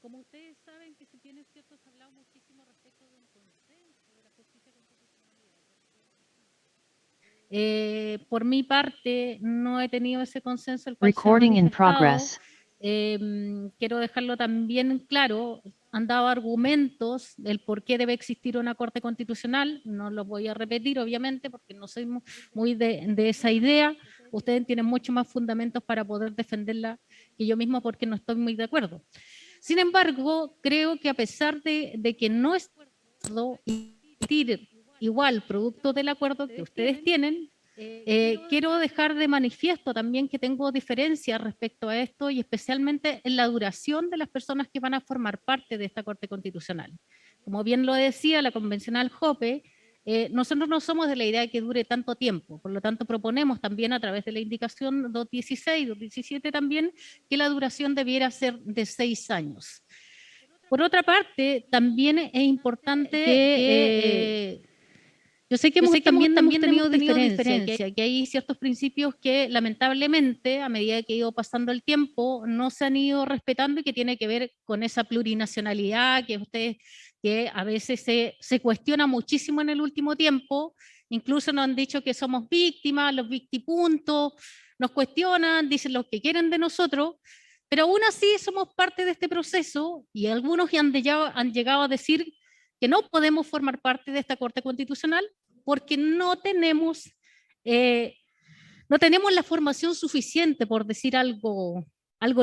Como ustedes saben, que si bien es cierto, se ha hablado muchísimo respecto de un consenso de la justicia constitucional. Por mi parte, no he tenido ese consenso, el cual se ha manifestado. Quiero dejarlo también claro, han dado argumentos del por qué debe existir una Corte Constitucional, no los voy a repetir obviamente porque no soy muy de esa idea, ustedes tienen mucho más fundamentos para poder defenderla que yo mismo porque no estoy muy de acuerdo. Sin embargo, creo que a pesar de que no es igual producto del acuerdo que ustedes tienen, quiero dejar de manifiesto también que tengo diferencias respecto a esto y especialmente en la duración de las personas que van a formar parte de esta Corte Constitucional. Como bien lo decía la convencional Jope, nosotros no somos de la idea de que dure tanto tiempo, por lo tanto proponemos también a través de la indicación 216, 217 también, que la duración debiera ser de 6 años. Por otra parte, también es importante que yo sé que también hemos tenido diferencia, que hay ciertos principios que lamentablemente a medida que ha ido pasando el tiempo no se han ido respetando y que tiene que ver con esa plurinacionalidad que a veces se cuestiona muchísimo en el último tiempo, incluso nos han dicho que somos víctimas, los victipuntos, nos cuestionan, dicen lo que quieren de nosotros, pero aún así somos parte de este proceso y algunos han llegado a decir que no podemos formar parte de esta Corte Constitucional porque no tenemos la formación suficiente, por decir algo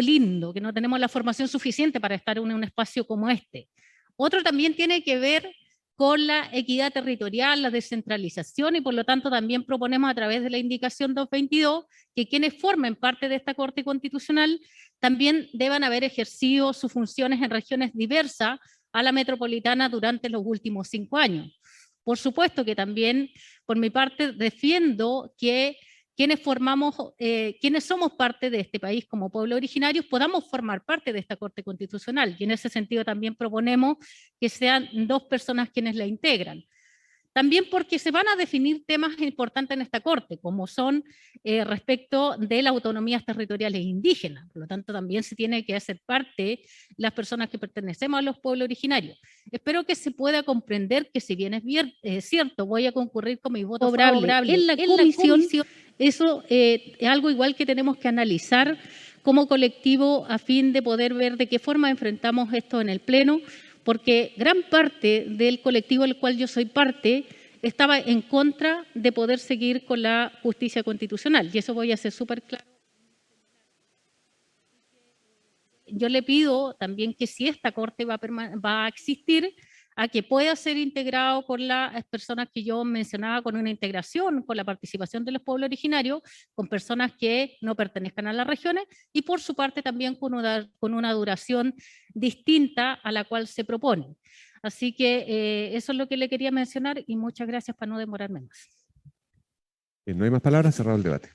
lindo, que no tenemos la formación suficiente para estar en un espacio como este. Otro también tiene que ver con la equidad territorial, la descentralización, y por lo tanto también proponemos a través de la indicación 222 que quienes formen parte de esta Corte Constitucional también deban haber ejercido sus funciones en regiones diversas a la metropolitana durante los últimos 5 años. Por supuesto que también, por mi parte, defiendo que quienes somos parte de este país como pueblo originario podamos formar parte de esta Corte Constitucional, y en ese sentido también proponemos que sean 2 personas quienes la integran. También porque se van a definir temas importantes en esta Corte, como son respecto de las autonomías territoriales indígenas. Por lo tanto, también se tiene que hacer parte las personas que pertenecemos a los pueblos originarios. Espero que se pueda comprender que, si bien es cierto, voy a concurrir con mi voto favorable en la comisión, eso es algo igual que tenemos que analizar como colectivo a fin de poder ver de qué forma enfrentamos esto en el Pleno, porque gran parte del colectivo del cual yo soy parte estaba en contra de poder seguir con la justicia constitucional, y eso voy a ser súper claro. Yo le pido también que, si esta Corte va a existir, a que pueda ser integrado con las personas que yo mencionaba, con una integración, con la participación de los pueblos originarios, con personas que no pertenezcan a las regiones, y por su parte también con una duración distinta a la cual se propone. Así que eso es lo que le quería mencionar, y muchas gracias para no demorarme más. No hay más palabras, cerrado el debate.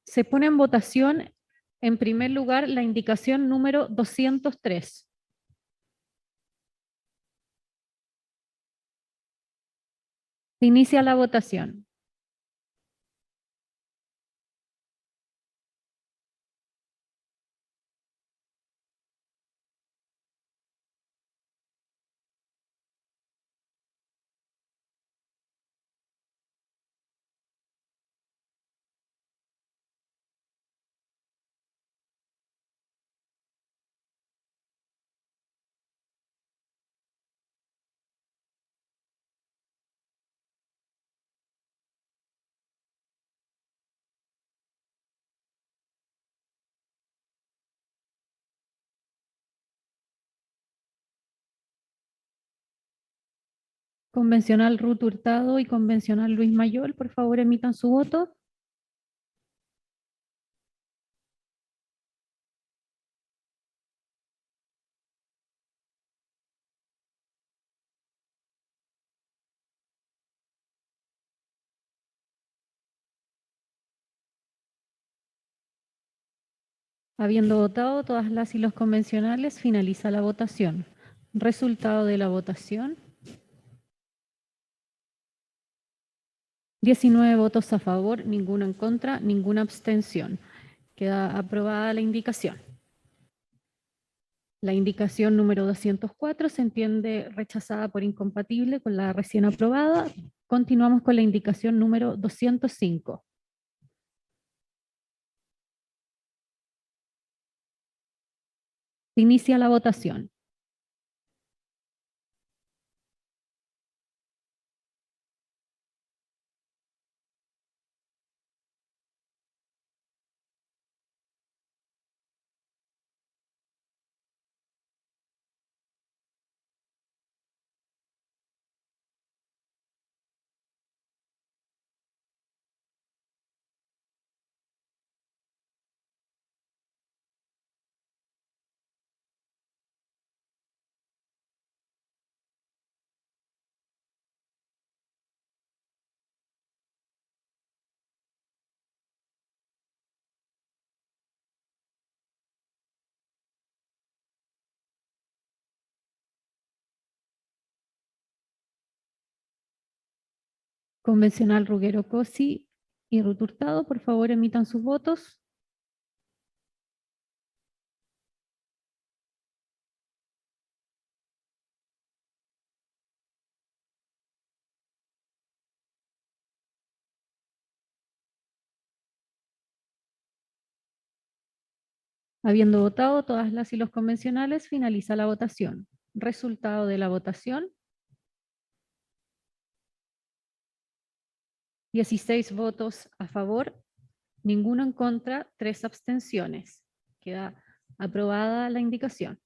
Se pone en votación, en primer lugar, la indicación número 203. Se inicia la votación. Convencional Ruth Hurtado y convencional Luis Mayol, por favor emitan su voto. Habiendo votado todas las y los convencionales, finaliza la votación. Resultado de la votación. 19 votos a favor, ninguno en contra, ninguna abstención. Queda aprobada la indicación. La indicación número 204 se entiende rechazada por incompatible con la recién aprobada. Continuamos con la indicación número 205. Inicia la votación. Convencional Ruggero Cosi y Ruth Hurtado, por favor emitan sus votos. Habiendo votado todas las y los convencionales, finaliza la votación. Resultado de la votación. 16 votos a favor, ninguno en contra, 3 abstenciones. Queda aprobada la indicación.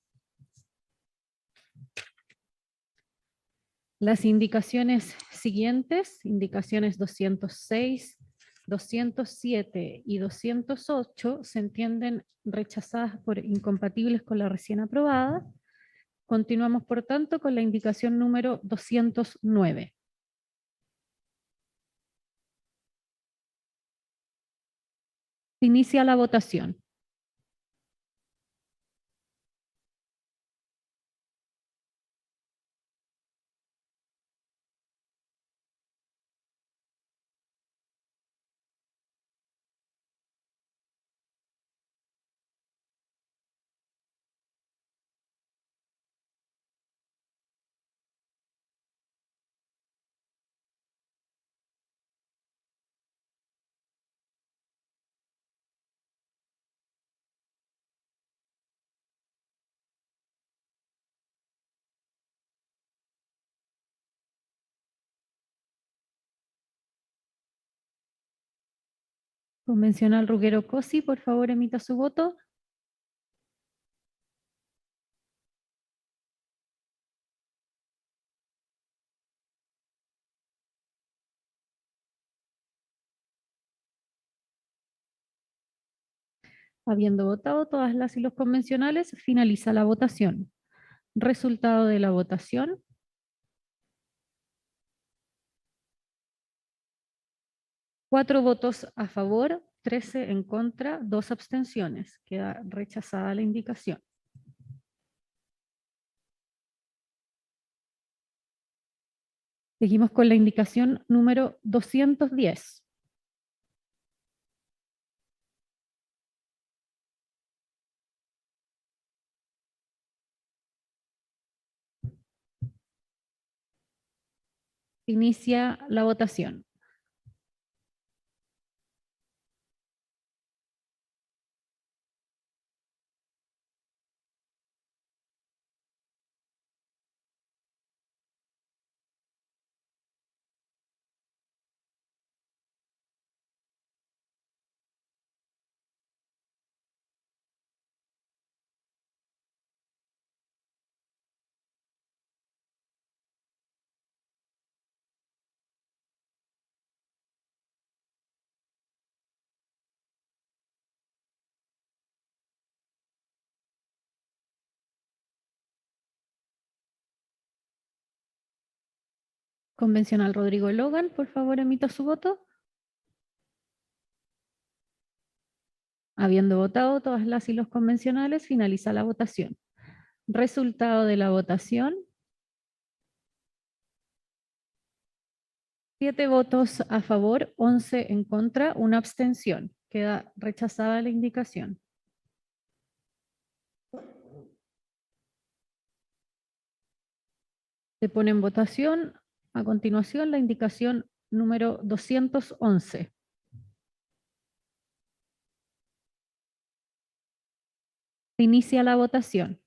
Las indicaciones siguientes, indicaciones 206, 207 y 208, se entienden rechazadas por incompatibles con la recién aprobada. Continuamos, por tanto, con la indicación número 209. Inicia la votación. Convencional Ruggero Cosi, por favor emita su voto. Habiendo votado todas las y los convencionales, finaliza la votación. Resultado de la votación. 4 votos a favor, 13 en contra, 2 abstenciones. Queda rechazada la indicación. Seguimos con la indicación número 210. Inicia la votación. Convencional Rodrigo Logan, por favor emita su voto. Habiendo votado todas las y los convencionales, finaliza la votación. Resultado de la votación. 7 votos a favor, 11 en contra, una abstención. Queda rechazada la indicación. Se pone en votación a continuación la indicación número 211. Se inicia la votación.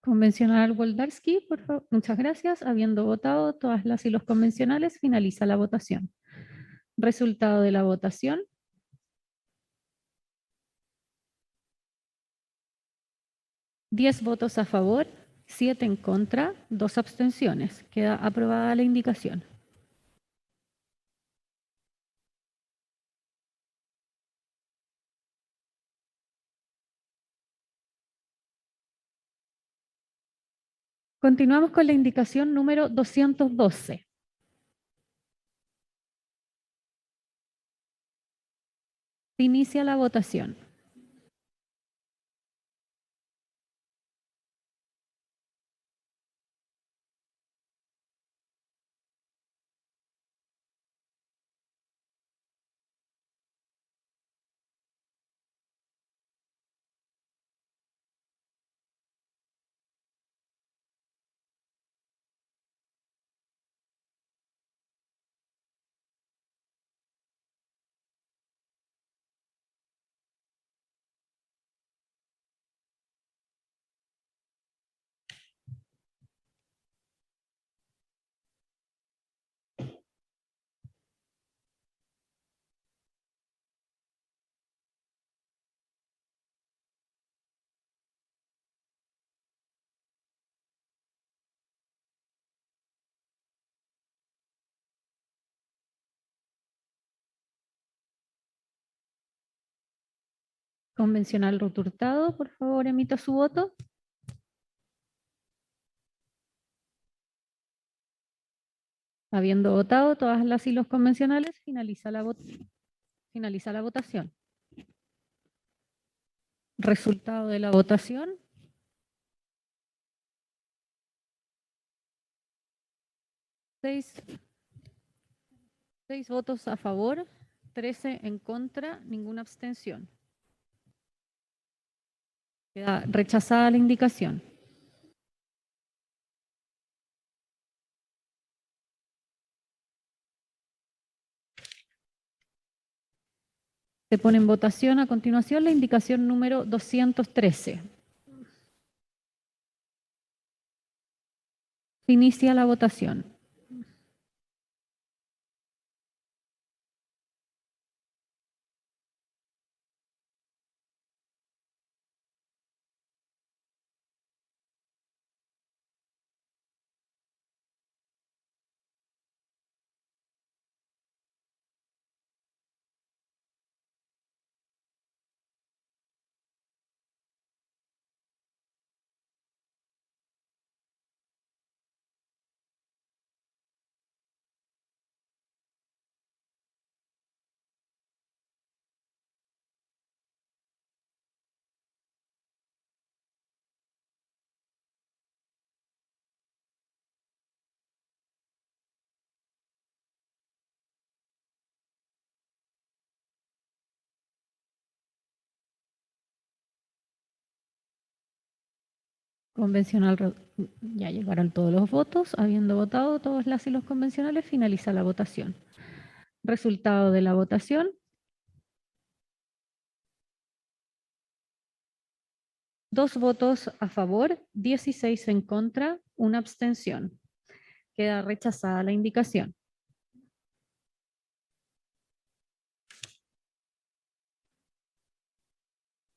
Convencional Woldarski, por favor. Muchas gracias. Habiendo votado todas las y los convencionales, finaliza la votación. Resultado de la votación. 10 votos a favor, 7 en contra, 2 abstenciones. Queda aprobada la indicación. Continuamos con la indicación número 212. Se inicia la votación. Convencional Ruth Hurtado, por favor, emita su voto. Habiendo votado todas las y los convencionales, finaliza la votación. Resultado de la votación. 6 votos a favor, 13 en contra, ninguna abstención. Queda rechazada la indicación. Se pone en votación a continuación la indicación número 213. Se inicia la votación. Convencional, ya llegaron todos los votos. Habiendo votado todas las y los convencionales, finaliza la votación. Resultado de la votación. Dos votos a favor, 16 en contra, una abstención. Queda rechazada la indicación.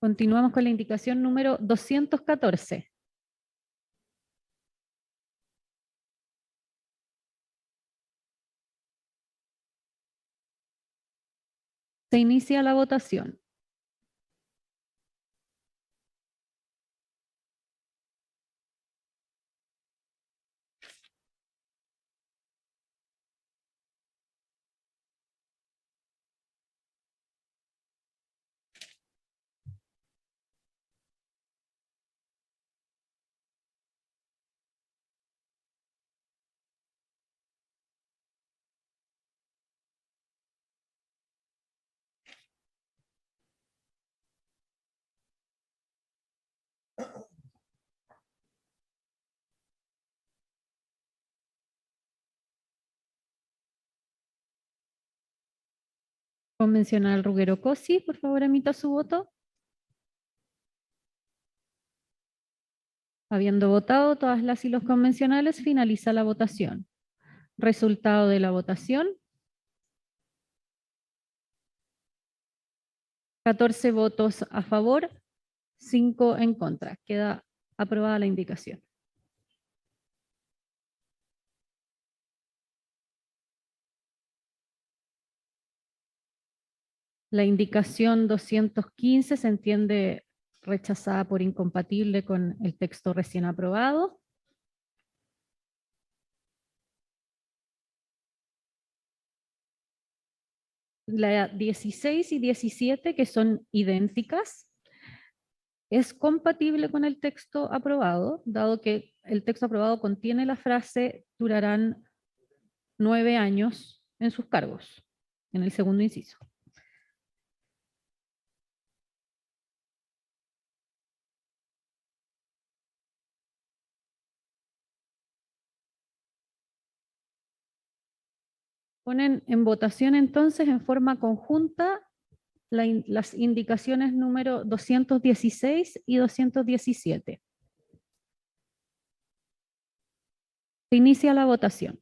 Continuamos con la indicación número 214. Se inicia la votación. Convencional Ruggero Cosi, por favor emita su voto. Habiendo votado todas las y los convencionales, finaliza la votación. Resultado de la votación. 14 votos a favor, 5 en contra. Queda aprobada la indicación. La indicación 215 se entiende rechazada por incompatible con el texto recién aprobado. La 16 y 17, que son idénticas, es compatible con el texto aprobado, dado que el texto aprobado contiene la frase durarán 9 años en sus cargos, en el segundo inciso. Ponen en votación entonces en forma conjunta las indicaciones número 216 y 217. Se inicia la votación.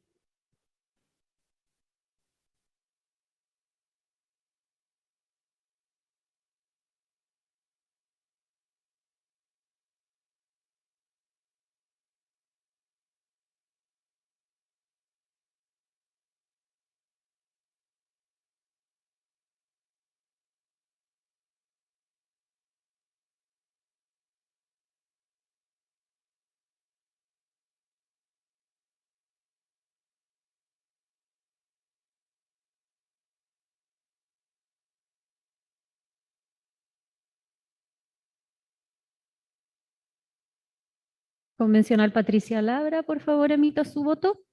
Convencional Patricia Labra, por favor, emita su voto.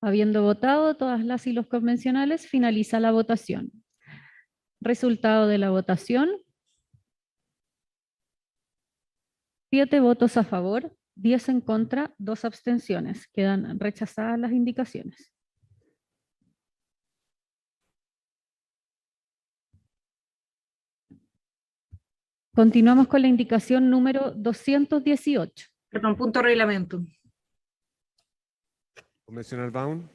Habiendo votado todas las y los convencionales, finaliza la votación. Resultado de la votación. 7 votos a favor, 10 en contra, 2 abstenciones. Quedan rechazadas las indicaciones. Continuamos con la indicación número 218. Perdón, punto reglamento. Convencional Baum.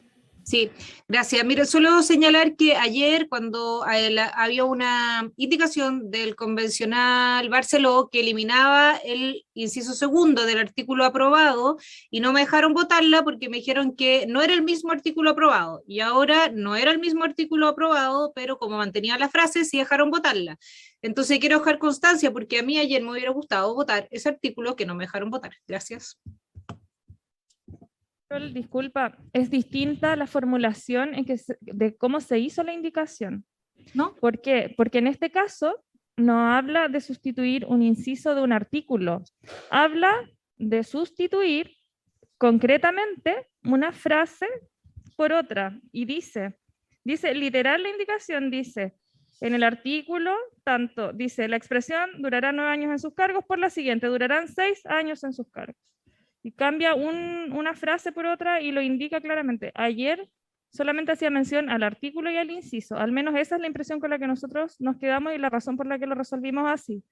Sí, gracias. Mire, solo señalar que ayer cuando había una indicación del convencional Barceló que eliminaba el inciso segundo del artículo aprobado y no me dejaron votarla porque me dijeron que no era el mismo artículo aprobado y ahora no era el mismo artículo aprobado, pero como mantenía la frase sí dejaron votarla. Entonces quiero dejar constancia porque a mí ayer me hubiera gustado votar ese artículo que no me dejaron votar. Gracias. Disculpa, es distinta la formulación de cómo se hizo la indicación. ¿No? ¿Por qué? Porque en este caso no habla de sustituir un inciso de un artículo, habla de sustituir concretamente una frase por otra y dice literal la indicación dice, En el artículo, tanto dice, la expresión durará 9 años en sus cargos, por la siguiente, durarán 6 años en sus cargos. Y cambia una frase por otra y lo indica claramente. Ayer solamente hacía mención al artículo y al inciso. Al menos esa es la impresión con la que nosotros nos quedamos y la razón por la que lo resolvimos así.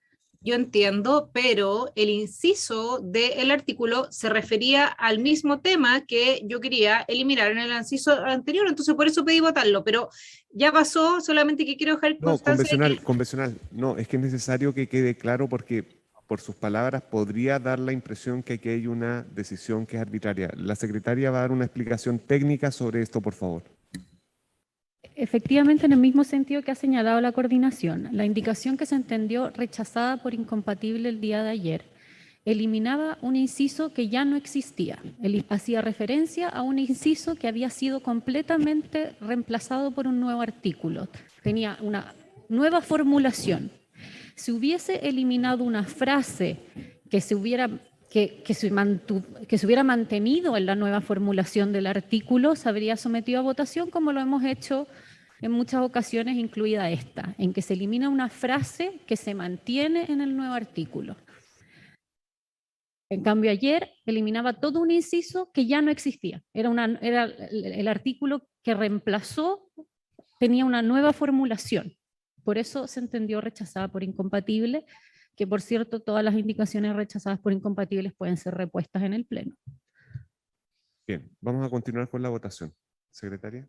Yo entiendo, pero el inciso del artículo se refería al mismo tema que yo quería eliminar en el inciso anterior, entonces por eso pedí votarlo, pero ya pasó, solamente que quiero dejar No, constancia de que convencional. No, es que es necesario que quede claro porque por sus palabras podría dar la impresión que aquí hay una decisión que es arbitraria. La secretaria va a dar una explicación técnica sobre esto, por favor. Efectivamente, en el mismo sentido que ha señalado la coordinación, la indicación que se entendió rechazada por incompatible el día de ayer eliminaba un inciso que ya no existía. Hacía referencia a un inciso que había sido completamente reemplazado por un nuevo artículo. Tenía una nueva formulación. Si hubiese eliminado una frase que se hubiera mantenido en la nueva formulación del artículo, se habría sometido a votación, como lo hemos hecho en muchas ocasiones, incluida esta, en que se elimina una frase que se mantiene en el nuevo artículo. En cambio, ayer eliminaba todo un inciso que ya no existía. Era el artículo que reemplazó, tenía una nueva formulación. Por eso se entendió rechazada por incompatible, que por cierto todas las indicaciones rechazadas por incompatibles pueden ser repuestas en el Pleno. Bien, vamos a continuar con la votación. Secretaria.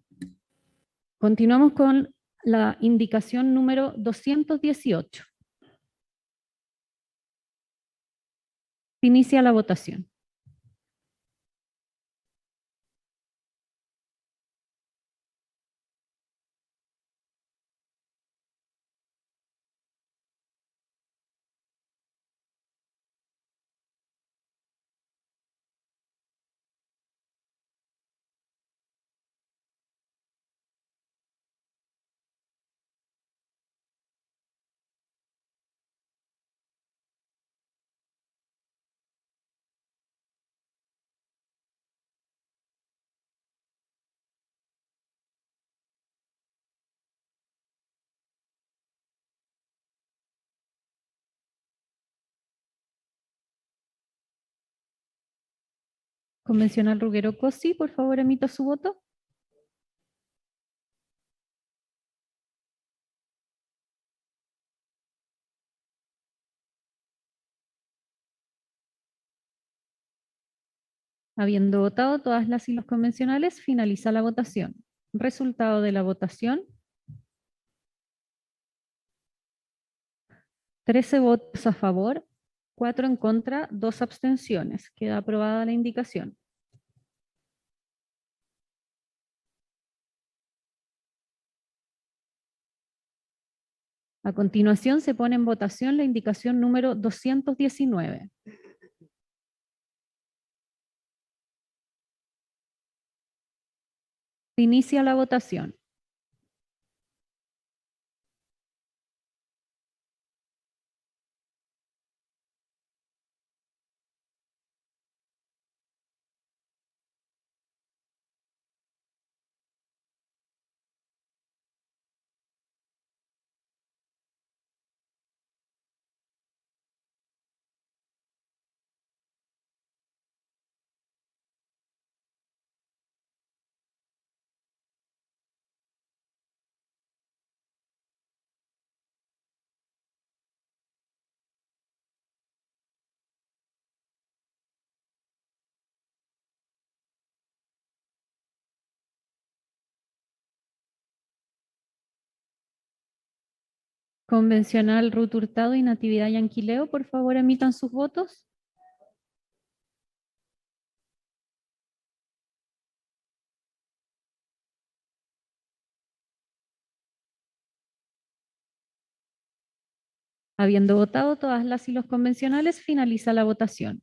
Continuamos con la indicación número 218. Inicia la votación. Convencional Ruggero Cosi, por favor, emita su voto. Habiendo votado todas las y los convencionales, finaliza la votación. Resultado de la votación. 13 votos a favor, 4 en contra, 2 abstenciones. Queda aprobada la indicación. A continuación se pone en votación la indicación número 219. Inicia la votación. Convencional Ruth Hurtado y Natividad Yanquileo, por favor, emitan sus votos. Habiendo votado todas las y los convencionales, finaliza la votación.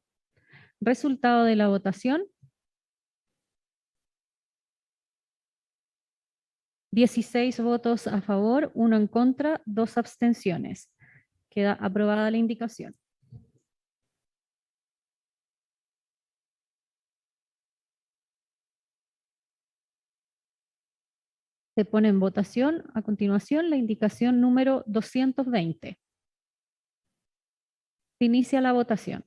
Resultado de la votación. 16 votos a favor, 1 en contra, 2 abstenciones. Queda aprobada la indicación. Se pone en votación a continuación la indicación número 220. Se inicia la votación.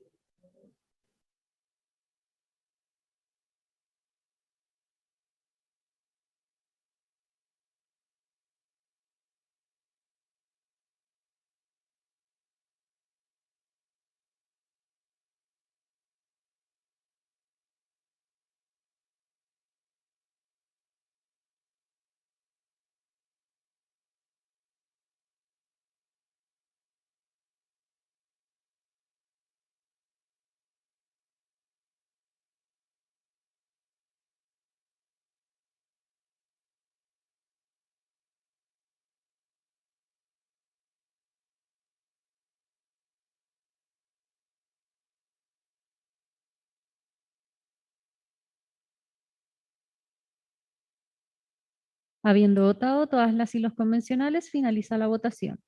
Habiendo votado todas las y los convencionales, finaliza la votación.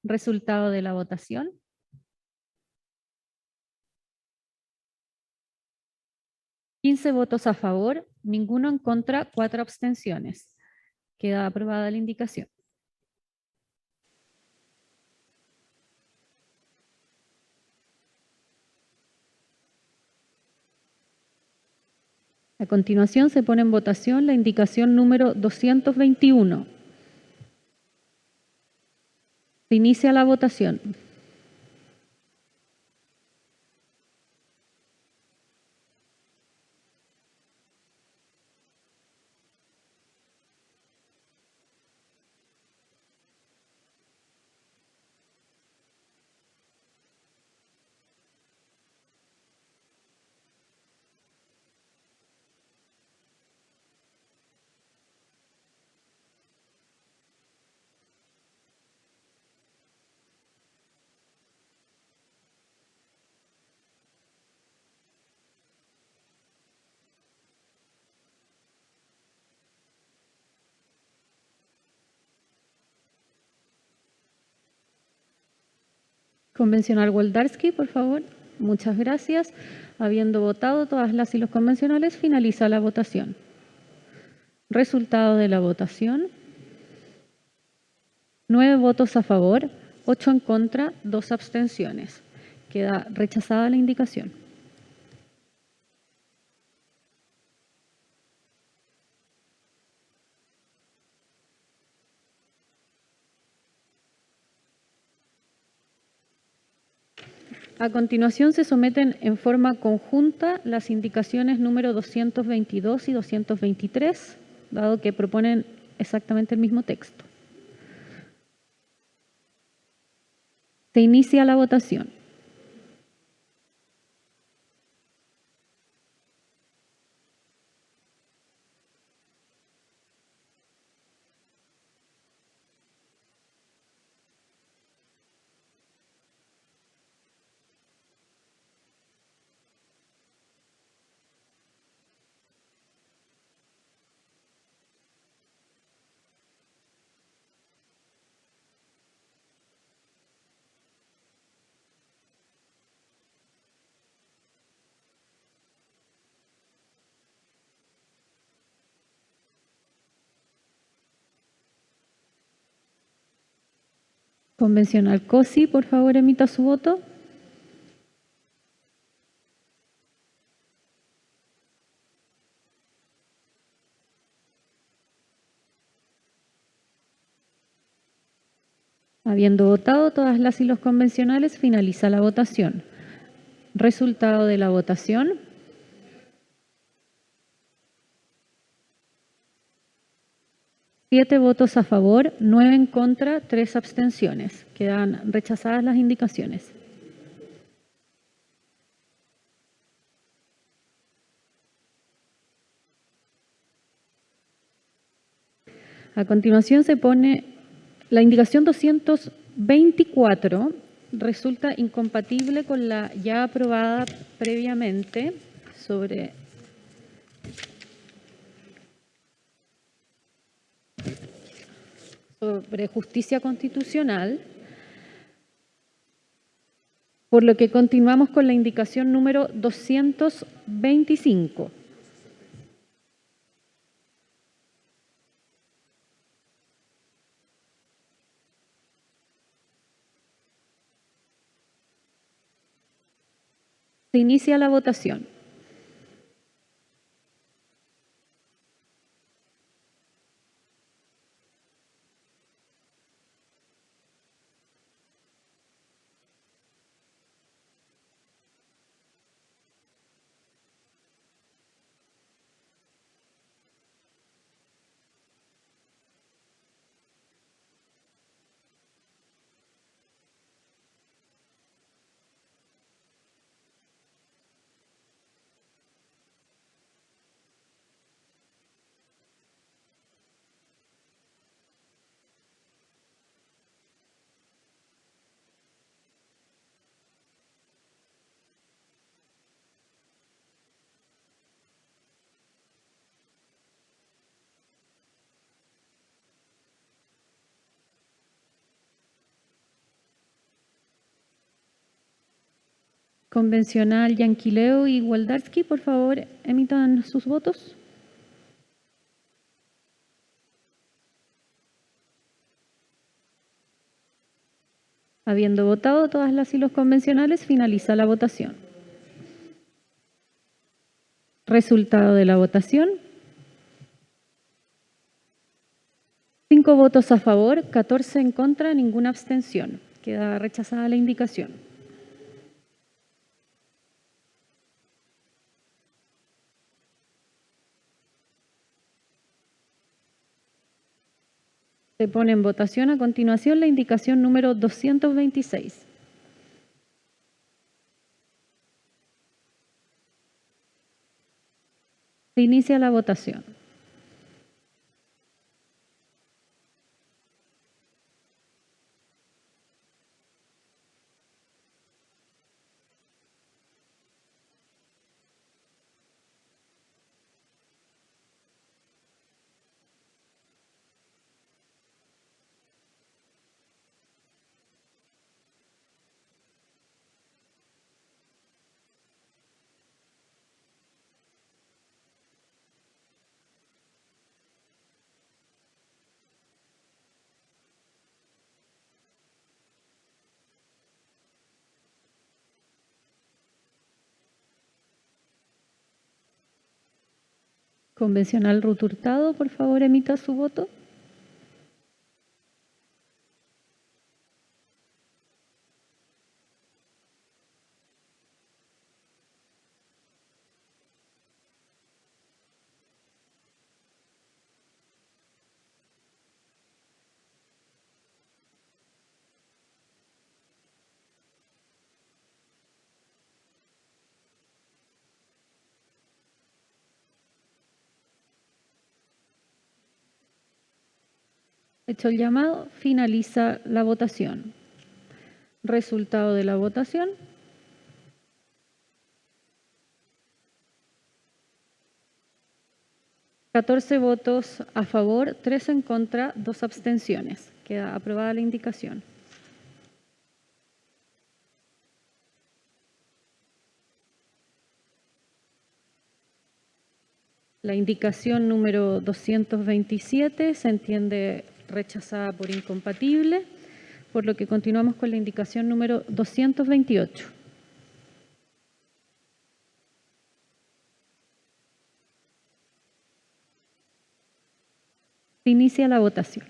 Resultado de la votación. $15 votos a favor, ninguno en contra, 4 abstenciones. Queda aprobada la indicación. A continuación se pone en votación la indicación número 221. Se inicia la votación. Convencional Woldarski, por favor. Muchas gracias. Habiendo votado todas las y los convencionales, finaliza la votación. Resultado de la votación. 9 votos a favor, 8 en contra, 2 abstenciones. Queda rechazada la indicación. A continuación se someten en forma conjunta las indicaciones número 222 y 223, dado que proponen exactamente el mismo texto. Se inicia la votación. Convencional Cosi, por favor, emita su voto. Habiendo votado todas las y los convencionales, finaliza la votación. Resultado de la votación. Siete votos a favor, 9 en contra, 3 abstenciones. Quedan rechazadas las indicaciones. A continuación se pone la indicación 224, resulta incompatible con la ya aprobada previamente sobre justicia constitucional, por lo que continuamos con la indicación número 225. Se inicia la votación. Convencional Yanquileo y Waldarsky, por favor, emitan sus votos. Habiendo votado todas las y los convencionales, finaliza la votación. Resultado de la votación. 5 votos a favor, 14 en contra, ninguna abstención. Queda rechazada la indicación. Se pone en votación a continuación la indicación número 226. Se inicia la votación. Convencional Ruth Hurtado, por favor, emita su voto. Hecho el llamado, finaliza la votación. Resultado de la votación. $14 votos a favor, 3 en contra, 2 abstenciones. Queda aprobada la indicación. La indicación número 227 se entiende rechazada por incompatible, por lo que continuamos con la indicación número 228. Se inicia la votación.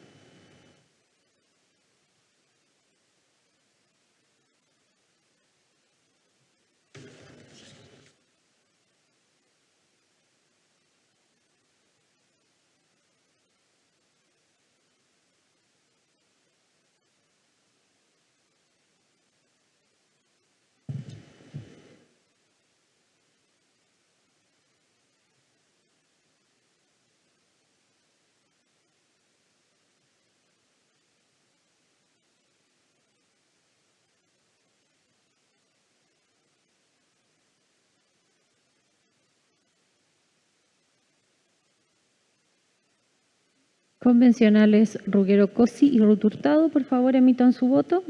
Convencionales Ruggero Cosi y Ruth Hurtado, por favor, emitan su voto.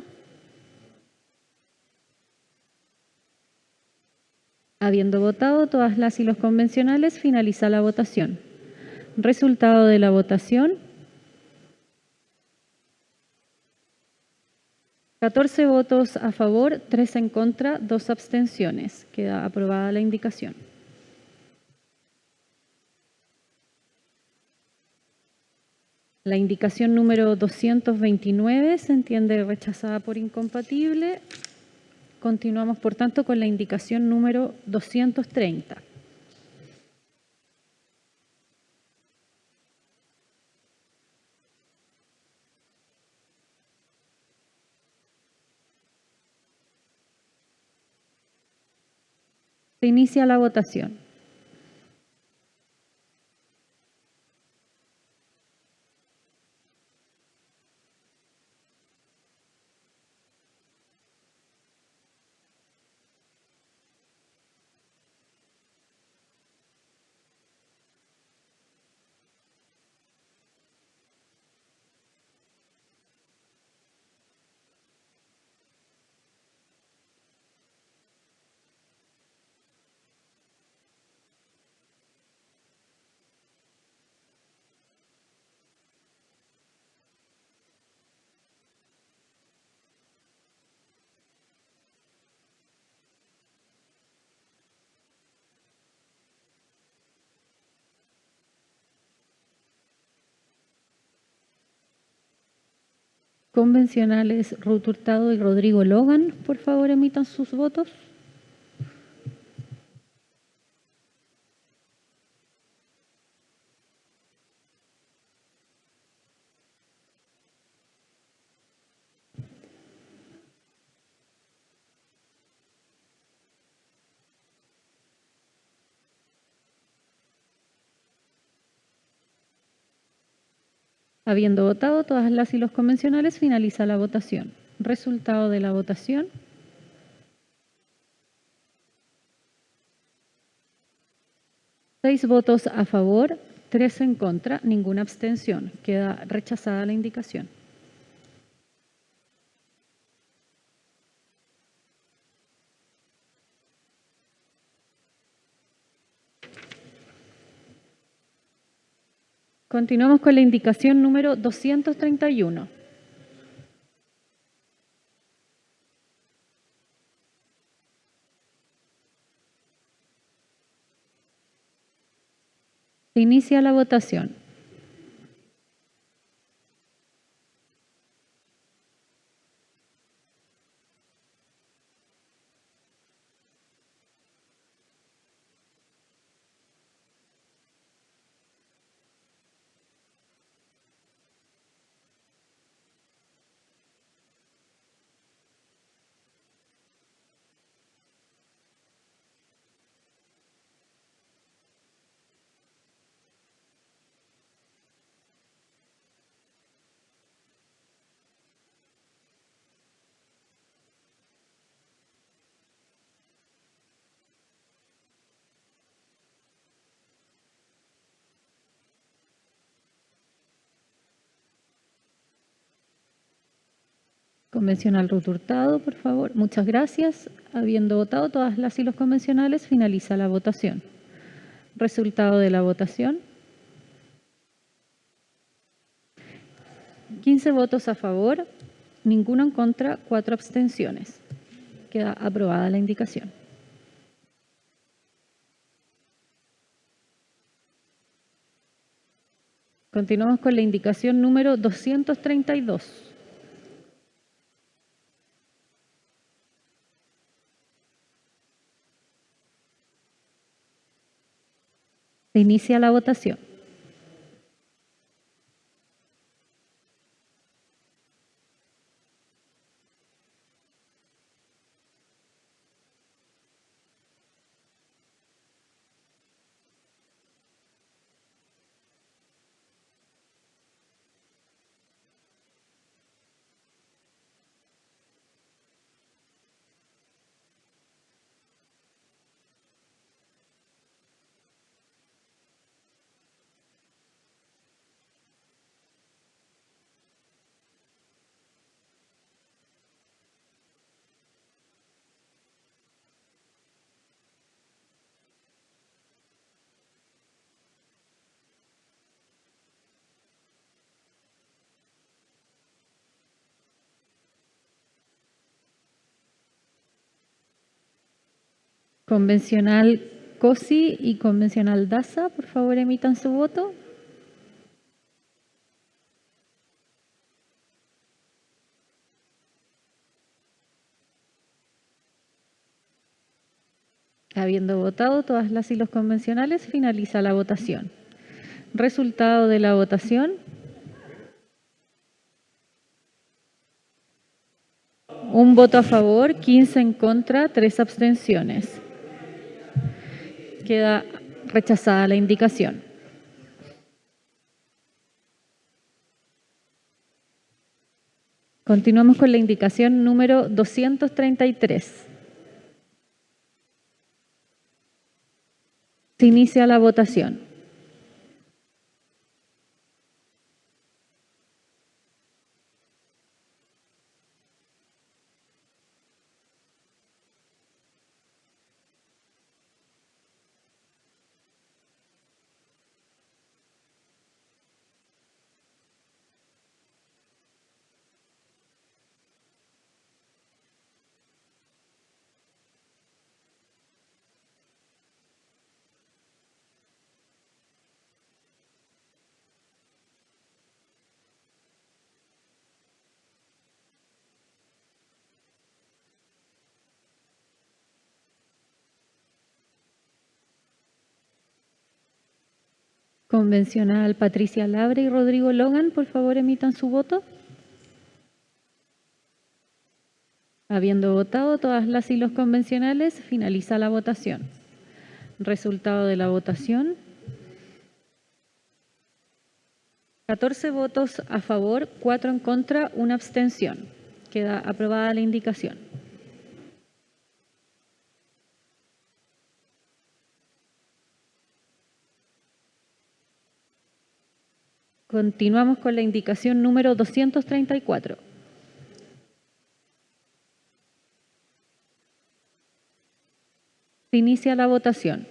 Habiendo votado todas las y los convencionales, finaliza la votación. Resultado de la votación. 14 votos a favor, 3 en contra, 2 abstenciones. Queda aprobada la indicación. La indicación número 229 se entiende rechazada por incompatible. Continuamos, por tanto, con la indicación número 230. Se inicia la votación. Convencionales Ruth Hurtado y Rodrigo Logan, por favor emitan sus votos. Habiendo votado todas las y los convencionales, finaliza la votación. Resultado de la votación. Seis votos a favor, 3 en contra, ninguna abstención. Queda rechazada la indicación. Continuamos con la indicación número 231. Se inicia la votación. Convencional Ruth Hurtado, por favor. Muchas gracias. Habiendo votado todas las y los convencionales, finaliza la votación. Resultado de la votación. 15 votos a favor, ninguno en contra, 4 abstenciones. Queda aprobada la indicación. Continuamos con la indicación número 232. Se inicia la votación. Convencional Cosi y convencional Daza, por favor emitan su voto. Habiendo votado todas las y los convencionales, finaliza la votación. Resultado de la votación. Un voto a favor, 15 en contra, 3 abstenciones. Queda rechazada la indicación. Continuamos con la indicación número 233. Se inicia la votación. Convencional Patricia Labre y Rodrigo Logan, por favor emitan su voto. Habiendo votado todas las y los convencionales, finaliza la votación. Resultado de la votación. 14 votos a favor, 4 en contra, 1 abstención. Queda aprobada la indicación. Continuamos con la indicación número 234. Se inicia la votación.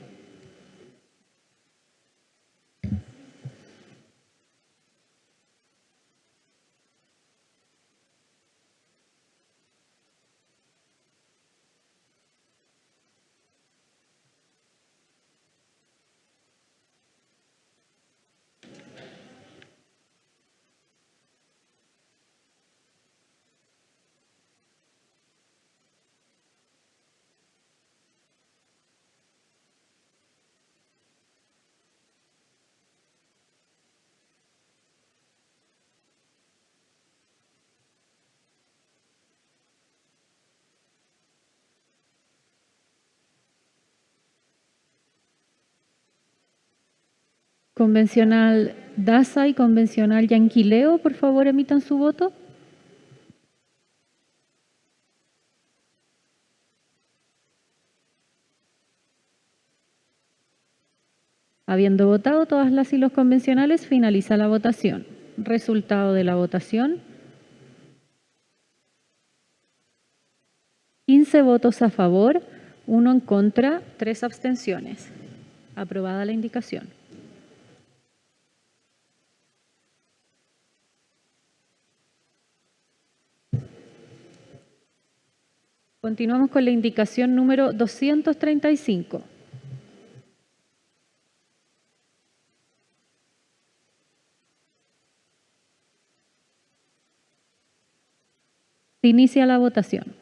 Convencional Daza y convencional Yanquileo, por favor emitan su voto. Habiendo votado todas las y los convencionales, finaliza la votación. Resultado de la votación. 15 votos a favor, 1 en contra, 3 abstenciones. Aprobada la indicación. Continuamos con la indicación número 235. Se inicia la votación.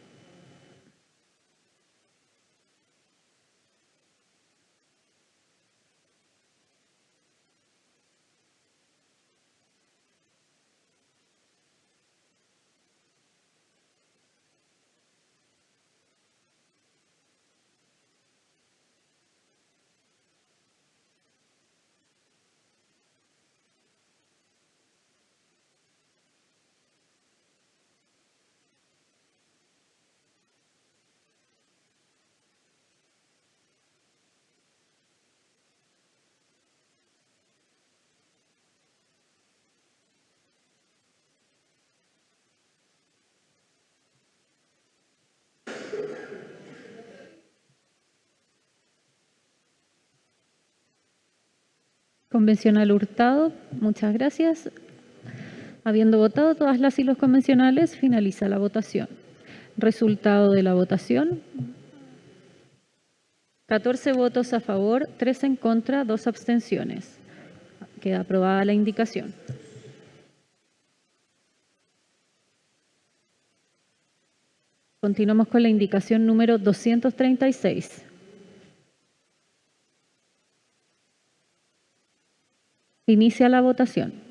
Convencional Hurtado, muchas gracias. Habiendo votado todas las y los convencionales, finaliza la votación. Resultado de la votación. 14 votos a favor, 3 en contra, 2 abstenciones. Queda aprobada la indicación. Continuamos con la indicación número 236. Inicia la votación.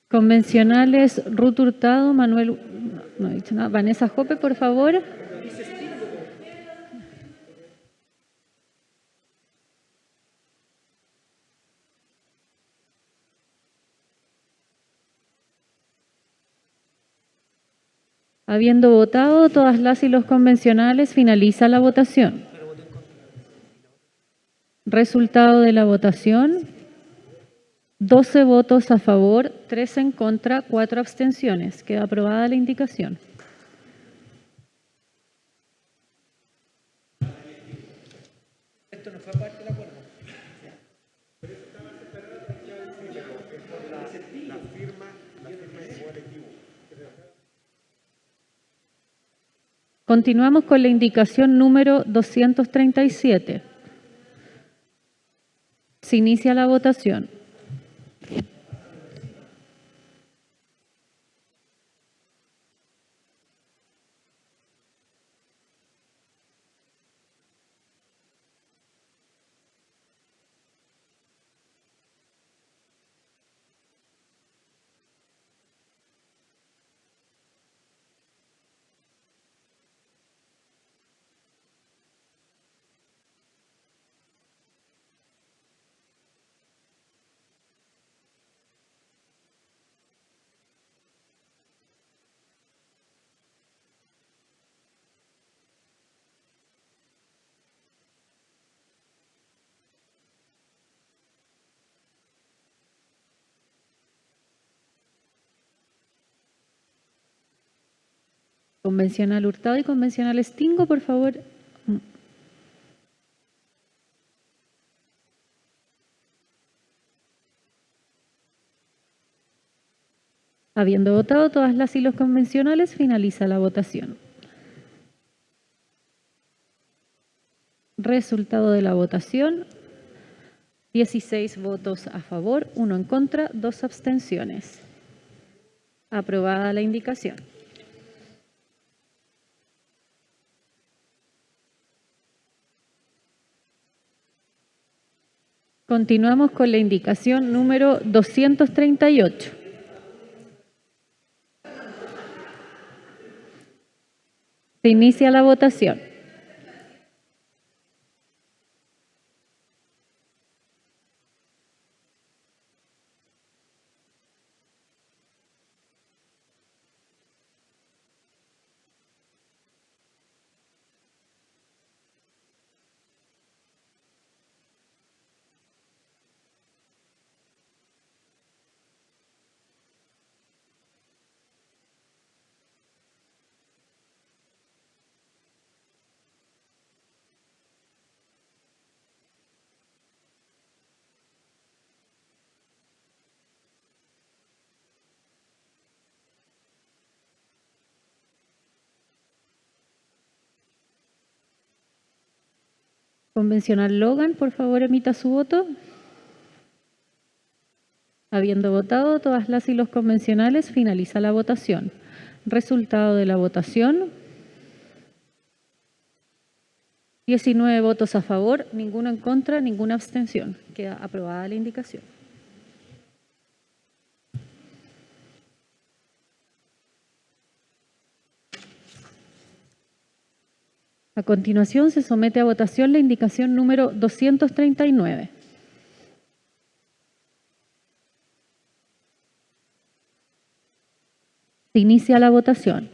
Convencionales Ruth Hurtado, Manuel, no he dicho nada, Vanessa Jope, por favor. Habiendo votado todas las y los convencionales, finaliza la votación. Resultado de la votación: 12 votos a favor, 3 en contra, 4 abstenciones. Queda aprobada la indicación. Esto no fue parte del acuerdo. Continuamos con la indicación número 237. Se inicia la votación. Convencional Hurtado y convencional Stingo, por favor. Habiendo votado todas las y los convencionales, finaliza la votación. Resultado de la votación: 16 votos a favor, 1 en contra, 2 abstenciones. Aprobada la indicación. Continuamos con la indicación número 238. Se inicia la votación. Convencional Logan, por favor, emita su voto. Habiendo votado todas las y los convencionales, finaliza la votación. Resultado de la votación: 19 votos a favor, ninguno en contra, ninguna abstención. Queda aprobada la indicación. A continuación se somete a votación la indicación número 239. Se inicia la votación.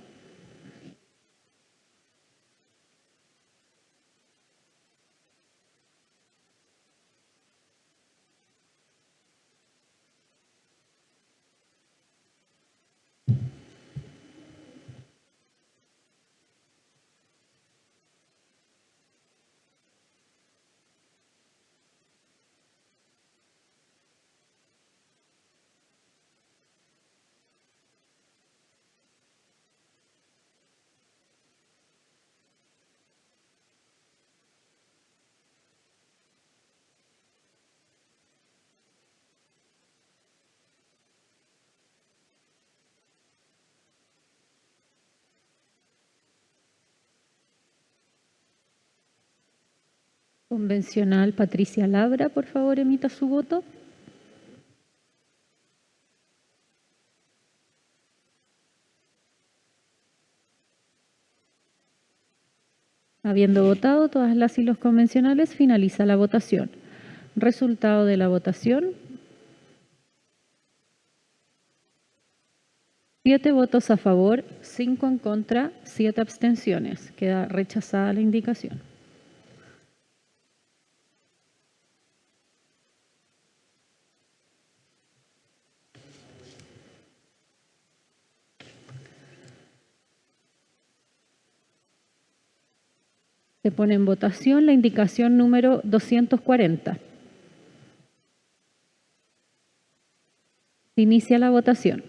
Convencional Patricia Labra, por favor, emita su voto. Habiendo votado todas las y los convencionales, finaliza la votación. Resultado de la votación. 7 votos a favor, 5 en contra, 7 abstenciones. Queda rechazada la indicación. Se pone en votación la indicación número 240. Se inicia la votación.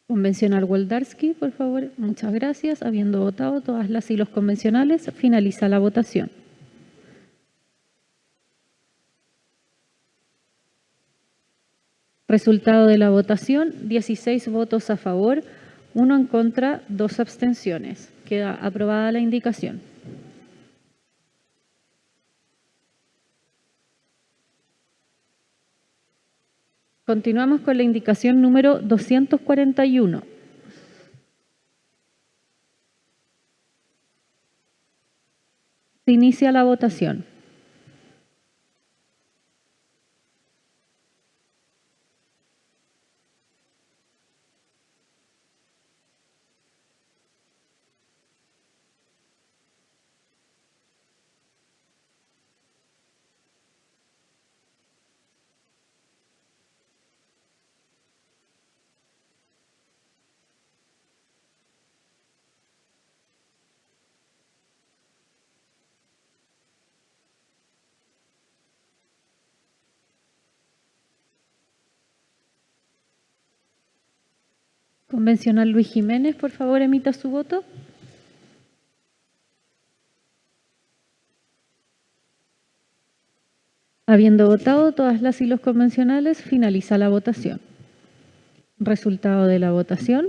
Convencional Woldarski, por favor, muchas gracias. Habiendo votado todas las y los convencionales, finaliza la votación. Resultado de la votación, 16 votos a favor, 1 en contra, 2 abstenciones. Queda aprobada la indicación. Continuamos con la indicación número 241. Se inicia la votación. Convencional Luis Jiménez, por favor, emita su voto. Habiendo votado todas las y los convencionales, finaliza la votación. Resultado de la votación.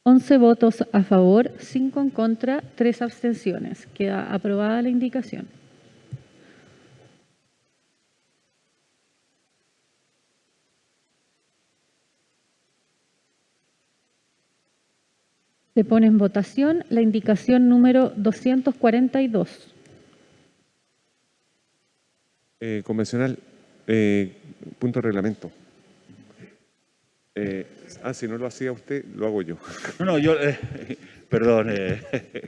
11 votos a favor, 5 en contra, 3 abstenciones. Queda aprobada la indicación. Se pone en votación la indicación número 242. Convencional, punto de reglamento. Si no lo hacía usted, lo hago yo. No, yo, perdón,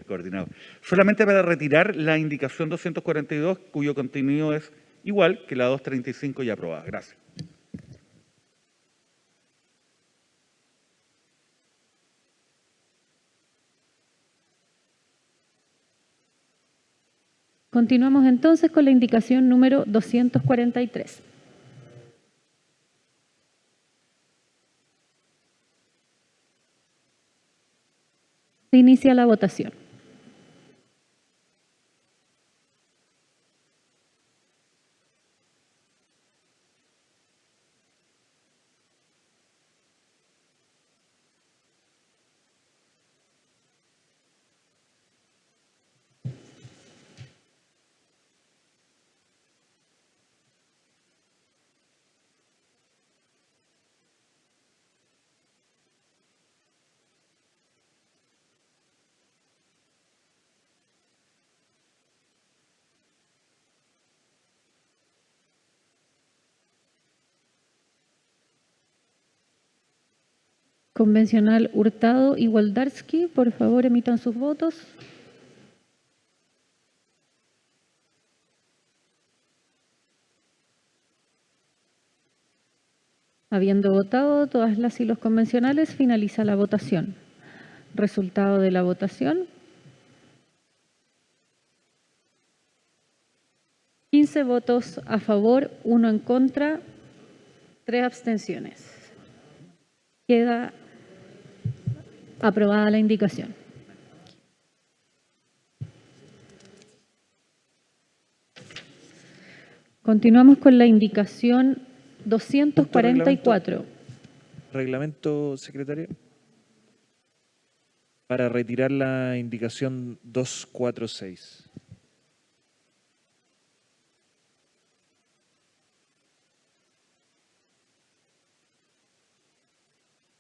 coordinador. Solamente para retirar la indicación 242, cuyo contenido es igual que la 235 ya aprobada. Gracias. Continuamos entonces con la indicación número 243. Se inicia la votación. Convencional Hurtado y Waldarski, por favor emitan sus votos. Habiendo votado todas las y los convencionales, finaliza la votación. Resultado de la votación. 15 votos a favor, 1 en contra, 3 abstenciones. Queda aprobada la indicación. Continuamos con la indicación 244. Reglamento, secretario. Para retirar la indicación 246.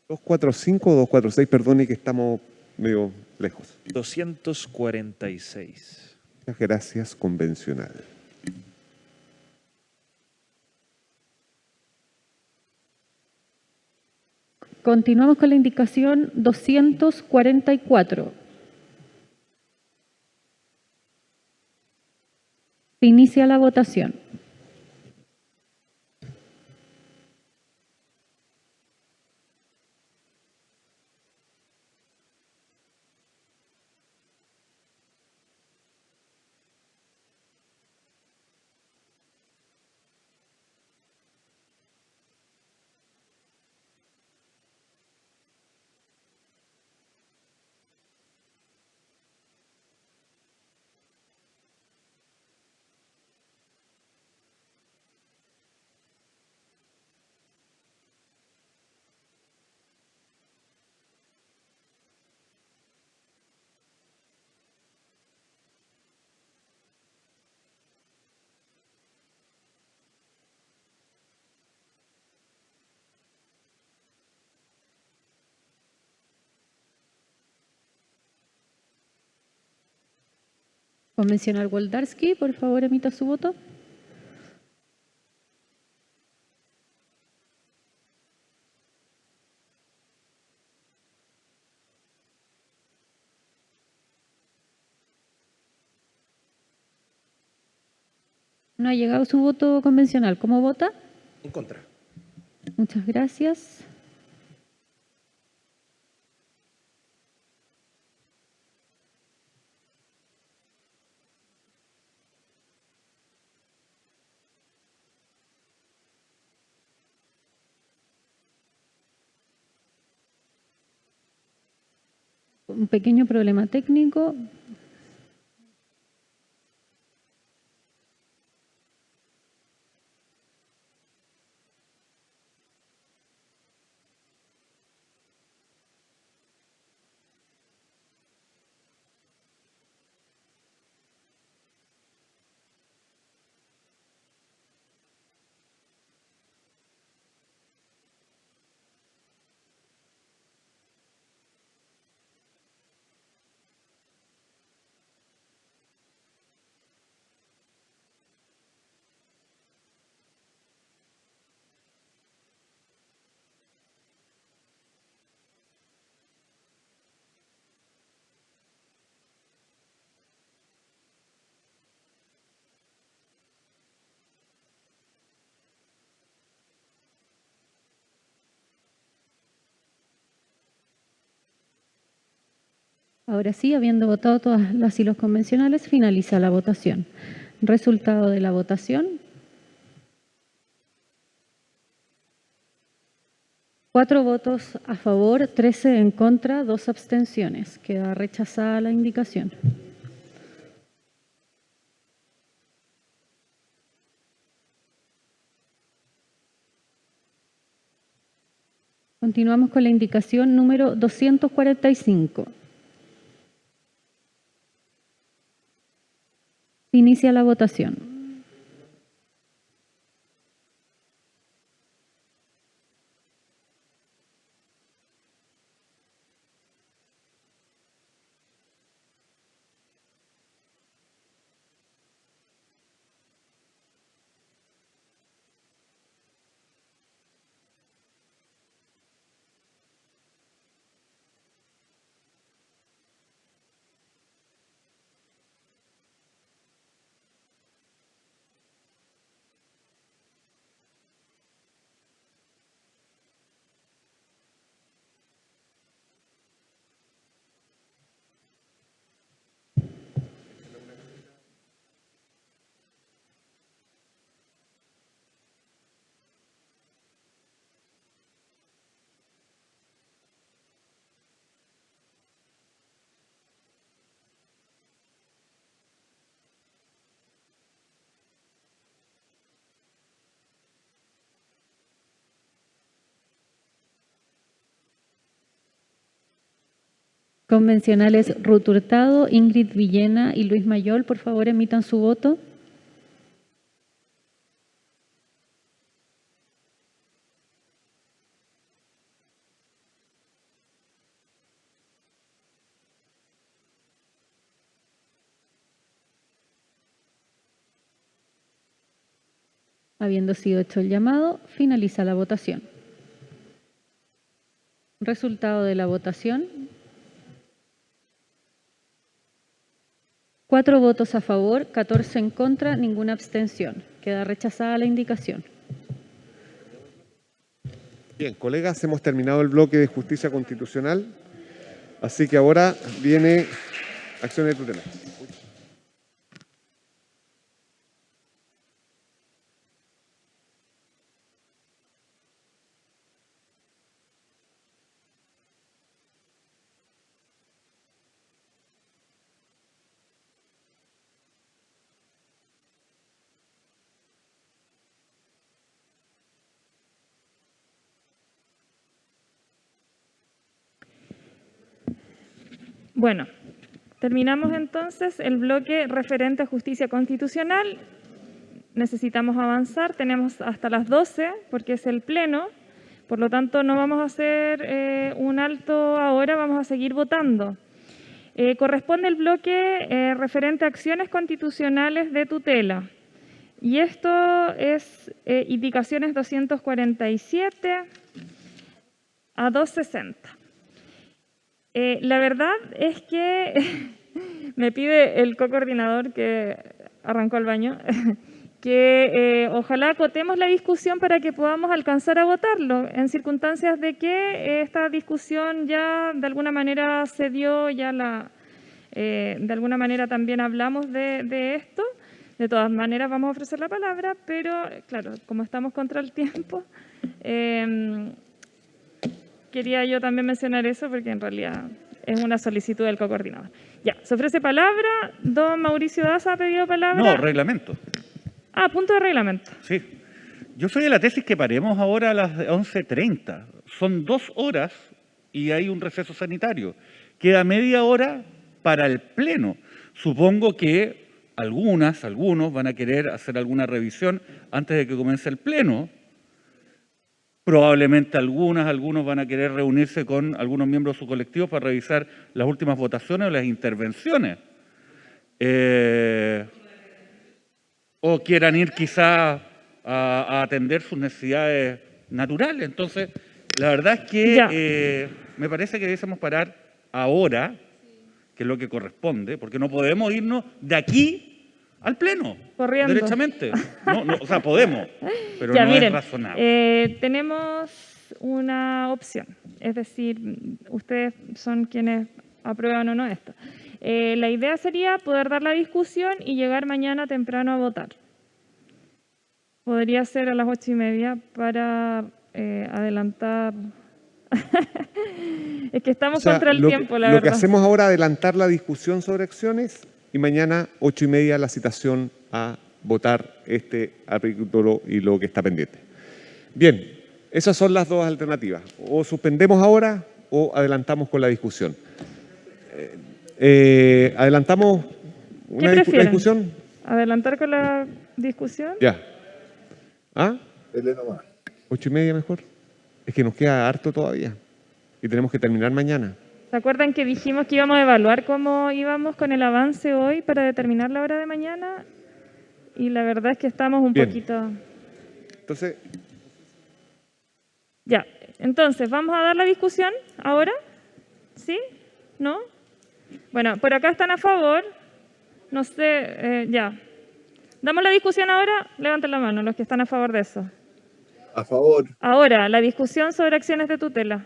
245 o 246, perdone que estamos medio lejos. 246. Muchas gracias, convencional. Continuamos con la indicación 244. Se inicia la votación. Convencional Waldarski, por favor emita su voto. No ha llegado su voto convencional. ¿Cómo vota? En contra. Muchas gracias. Un pequeño problema técnico. Ahora sí, habiendo votado todas las y los convencionales, finaliza la votación. Resultado de la votación. 4 votos a favor, 13 en contra, 2 abstenciones. Queda rechazada la indicación. Continuamos con la indicación número 245. Inicia la votación. Convencionales Ruth Hurtado, Ingrid Villena y Luis Mayol, por favor emitan su voto. Habiendo sido hecho el llamado, finaliza la votación. Resultado de la votación. 4 votos a favor, 14 en contra, ninguna abstención. Queda rechazada la indicación. Bien, colegas, hemos terminado el bloque de justicia constitucional, así que ahora viene acción de tutela. Bueno, terminamos entonces el bloque referente a justicia constitucional. Necesitamos avanzar, tenemos hasta las 12 porque es el pleno, por lo tanto no vamos a hacer un alto ahora, vamos a seguir votando. Corresponde el bloque referente a acciones constitucionales de tutela. Y esto es indicaciones 247 a 260. La verdad es que me pide el coordinador que arrancó el baño que ojalá acotemos la discusión para que podamos alcanzar a votarlo en circunstancias de que esta discusión ya de alguna manera se dio, ya de alguna manera también hablamos de esto. De todas maneras vamos a ofrecer la palabra, pero claro, como estamos contra el tiempo, quería yo también mencionar eso porque en realidad es una solicitud del coordinador. Ya, se ofrece palabra. Don Mauricio Daza ha pedido palabra. No, reglamento. Ah, punto de reglamento. Sí. Yo soy de la tesis que paremos ahora a las 11:30. Son 2 horas y hay un receso sanitario. Queda media hora para el pleno. Supongo que algunos van a querer hacer alguna revisión antes de que comience el pleno. Probablemente algunos van a querer reunirse con algunos miembros de su colectivo para revisar las últimas votaciones o las intervenciones. O quieran ir quizá a atender sus necesidades naturales. Entonces, la verdad es que me parece que debiésemos parar ahora, que es lo que corresponde, porque no podemos irnos de aquí al pleno, corriendo. Derechamente. No, o sea, podemos, pero ya, no miren, es razonable. Tenemos una opción, es decir, ustedes son quienes aprueban o no esto. La idea sería poder dar la discusión y llegar mañana temprano a votar. Podría ser a las 8:30 para adelantar. Es que estamos contra el tiempo, la verdad. Lo que verdad. hacemos ahora es adelantar la discusión sobre acciones y mañana 8:30 la citación a votar este artículo y lo que está pendiente. Bien, esas son las dos alternativas. O suspendemos ahora o adelantamos con la discusión. ¿Adelantamos ¿Qué la prefieren? discusión? ¿Adelantar con la discusión? Ya. ¿Ah? 8:30 mejor. Es que nos queda harto todavía y tenemos que terminar mañana. ¿Se acuerdan que dijimos que íbamos a evaluar cómo íbamos con el avance hoy para determinar la hora de mañana? Y la verdad es que estamos un Bien. poquito... Entonces, Ya, entonces, ¿vamos a dar la discusión ahora? ¿Sí? ¿No? Bueno, por acá están a favor. No sé, ya. ¿Damos la discusión ahora? Levanten la mano los que están a favor de eso. A favor. Ahora, la discusión sobre acciones de tutela.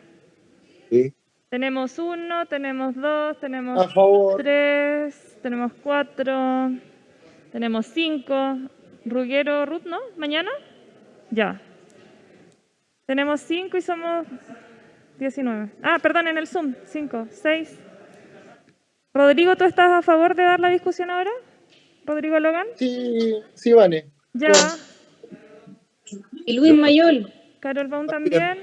Sí. Tenemos 1, tenemos 2, tenemos A favor. 3, tenemos 4, tenemos 5. Ruggero, Ruth, ¿no? ¿Mañana? Ya. Tenemos 5 y somos 19. Ah, perdón, en el Zoom. 5, 6. Rodrigo, ¿tú estás a favor de dar la discusión ahora? ¿Rodrigo Logan? Sí, Vane. Ya. Y Luis Mayol. Carol Baum también.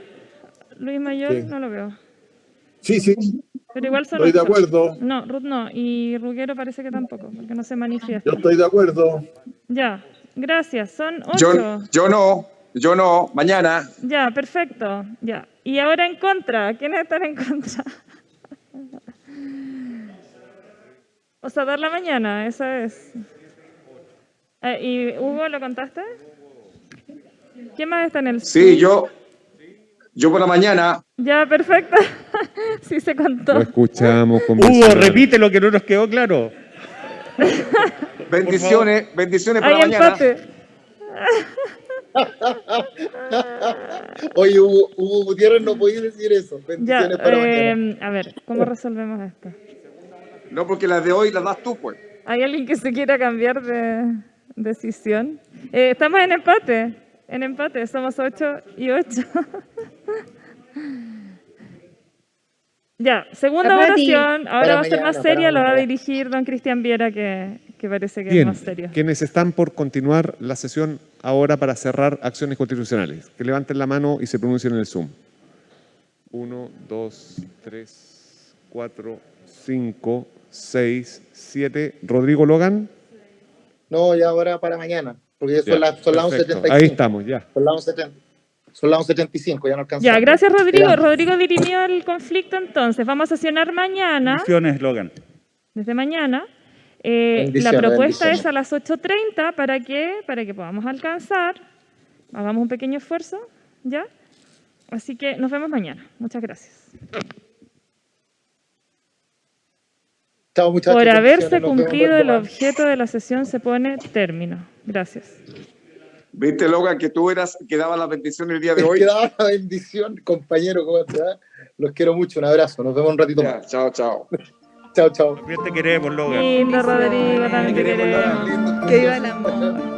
Luis Mayol, Sí. no lo veo. Sí, sí. Pero igual son Estoy de 8. acuerdo. No, Ruth no. Y Ruggero parece que tampoco, porque no se manifiesta. Yo estoy de acuerdo. Ya, gracias. Son 8. Yo no, mañana. Ya, perfecto. Ya. Y ahora en contra. ¿Quiénes están en contra? O sea, dar la mañana, esa es. ¿Y Hugo, lo contaste? ¿Quién más está en el Sí, Zoom? yo por la mañana. Ya, perfecto. Sí se contó. lo escuchamos con Hugo, repite lo que no nos quedó claro. Bendiciones para Hay mañana. empate. Oye, Hugo Gutiérrez, no podía decir eso. Ya, Bendiciones para mañana. a ver, ¿cómo resolvemos esto? No, porque las de hoy las das tú, pues. ¿Hay alguien que se quiera cambiar de decisión? Estamos en empate, somos 8 y 8. Ya, segunda Apati. votación, ahora Para va a ser más mañana, seria, para lo va a mañana. dirigir don Cristian Viera, que parece que es Bien, más serio. quienes están por continuar la sesión ahora para cerrar acciones constitucionales, que levanten la mano y se pronuncien en el Zoom. 1, 2, 3, 4, 5, 6, 7. Rodrigo Logan. No, ya ahora para mañana. Porque Ya, son las perfecto. 11:75. Ahí estamos, ya. Son las 11:70. Son las 11:75, ya no alcanzamos. Ya, gracias Rodrigo. Ya. Rodrigo dirimió el conflicto entonces. Vamos a sesionar mañana, Bendiciones, Logan. desde mañana. La Bendiciones, propuesta bendiciones. es a las 8:30 para que podamos alcanzar. Hagamos un pequeño esfuerzo, ¿ya? Así que nos vemos mañana. Muchas gracias. Chao, muchachos. Por haberse bendiciones, nos vemos cumplido luego. el objeto de la sesión se pone término. Gracias. Viste, Logan, que tú que daba la bendición el día de Les hoy. quedaba la bendición, compañero, ¿cómo estás? Los quiero mucho, un abrazo, nos vemos un ratito Ya, más. chao, chao. Chao, chao. Bien te queremos, Logan. Lindo, Rodrigo, también te queremos. Lindo. Que viva el amor.